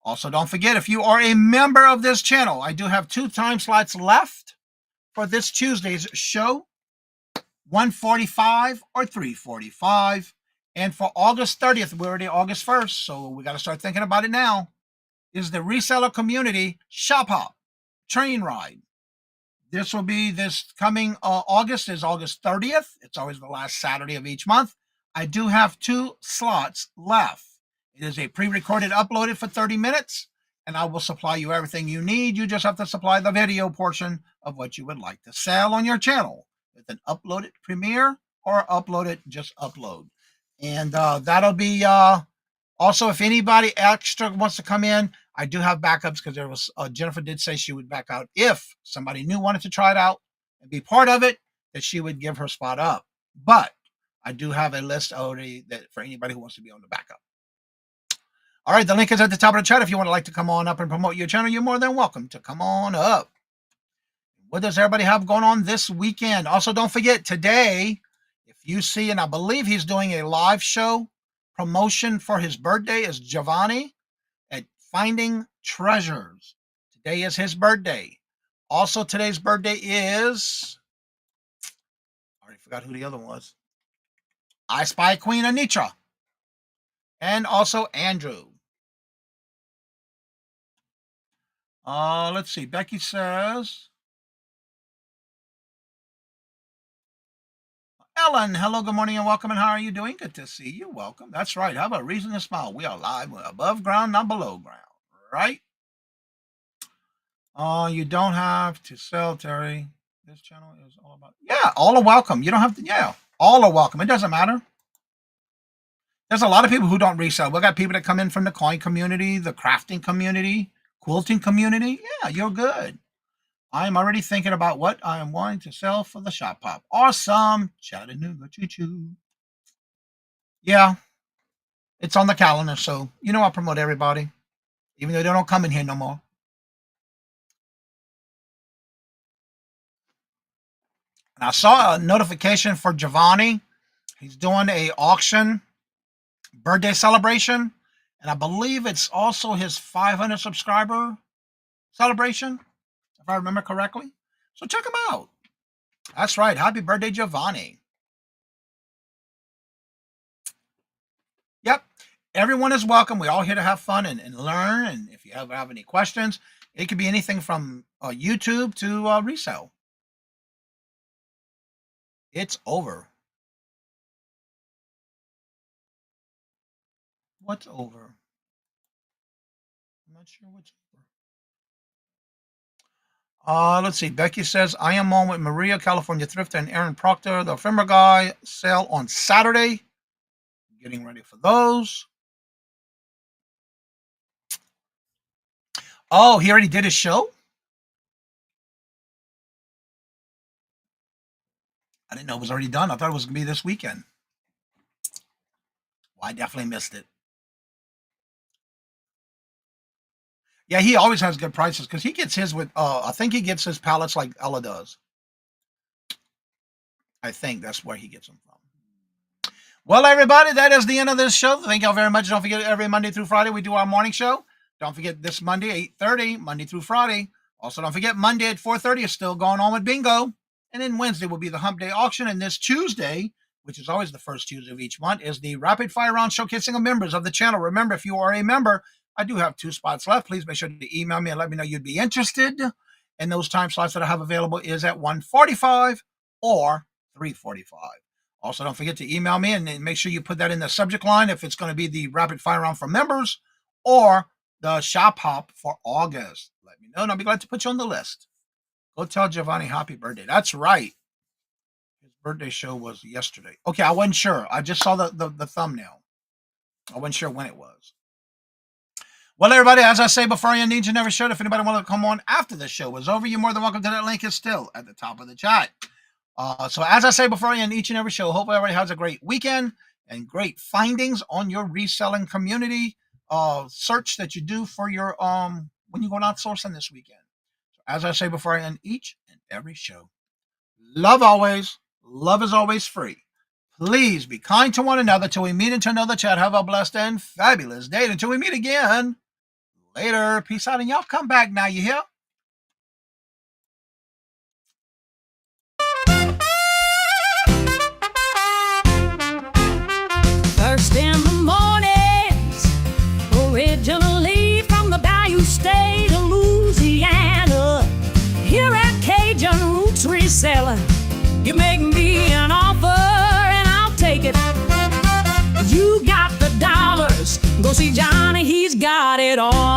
Also, don't forget, if you are a member of this channel, I do have 2 time slots left for this Tuesday's show, 1:45 or 3:45. And for August 30th, we're already August 1st, so we got to start thinking about it now, is the Reseller Community Shop Hop Train Ride. This will be this coming August, is August 30th. It's always the last Saturday of each month. I do have 2 slots left. It is a pre-recorded uploaded for 30 minutes, and I will supply you everything you need. You just have to supply the video portion of what you would like to sell on your channel with an uploaded premiere or uploaded just upload. And that'll be also, if anybody extra wants to come in, I do have backups, because there was Jennifer did say she would back out if somebody new wanted to try it out and be part of it, that she would give her spot up. But I do have a list already that for anybody who wants to be on the backup. All right, the link is at the top of the chat. If you would like to come on up and promote your channel, you're more than welcome to come on up. What does everybody have going on this weekend? Also, don't forget today, if you see, and I believe he's doing a live show promotion for his birthday, is Giovanni at Finding Treasures. Today is his birthday. Also, today's birthday is, I already forgot who the other one was. I Spy Queen Anitra. And also Andrew. Let's see. Becky says, Ellen, hello, good morning, and welcome, and how are you doing? Good to see you. Welcome. That's right. Have a reason to smile. We are live. We're above ground, not below ground. Right? You don't have to sell, Terry. This channel is all about, yeah, all are welcome. You don't have to, yeah, all are welcome. It doesn't matter. There's a lot of people who don't resell. We got people that come in from the coin community, the crafting community, quilting community. Yeah, you're good. I'm already thinking about what I am wanting to sell for the shop pop. Awesome. Chattanooga choo-choo. Yeah, it's on the calendar, so you know I promote everybody, even though they don't come in here no more. And I saw a notification for Giovanni. He's doing a auction birthday celebration, and I believe it's also his 500 subscriber celebration, if I remember correctly. So check him out. That's right. Happy birthday, Giovanni. Yep. Everyone is welcome. We're all here to have fun and learn. And if you ever have any questions, it could be anything from YouTube to resale. It's over. What's over? I'm not sure what's over. Let's see. Becky says, I am on with Maria, California Thrifter, and Aaron Proctor, the Ephemeral Guy, sale on Saturday. Getting ready for those. Oh, he already did his show? I didn't know it was already done. I thought it was going to be this weekend. Well, I definitely missed it. Yeah, he always has good prices because he gets his with, I think he gets his pallets like Ella does. I think that's where he gets them from. Well, everybody, that is the end of this show. Thank y'all very much. Don't forget, every Monday through Friday, we do our morning show. Don't forget this Monday, 8:30, Monday through Friday. Also, don't forget Monday at 4:30 is still going on with bingo. And then Wednesday will be the hump day auction. And this Tuesday, which is always the first Tuesday of each month, is the rapid fire round showcasing of members of the channel. Remember, if you are a member, I do have 2 spots left. Please make sure to email me and let me know you'd be interested. And those time slots that I have available is at 1:45 or 3:45. Also, don't forget to email me and make sure you put that in the subject line if it's going to be the rapid fire round for members or the shop hop for August. Let me know and I'll be glad to put you on the list. Go tell Giovanni happy birthday. That's right. His birthday show was yesterday. Okay, I wasn't sure. I just saw the thumbnail. I wasn't sure when it was. Well, everybody, as I say before I end each and every show, if anybody wants to come on after the show is over, you're more than welcome to. That link is still at the top of the chat. So as I say before I end each and every show, hope everybody has a great weekend and great findings on your reselling community search that you do for your when you go outsourcing this weekend. So as I say before I end each and every show, love always, love is always free. Please be kind to one another till we meet into another chat. Have a blessed and fabulous day. Until we meet again, later. Peace out, and y'all come back now, you hear? it on.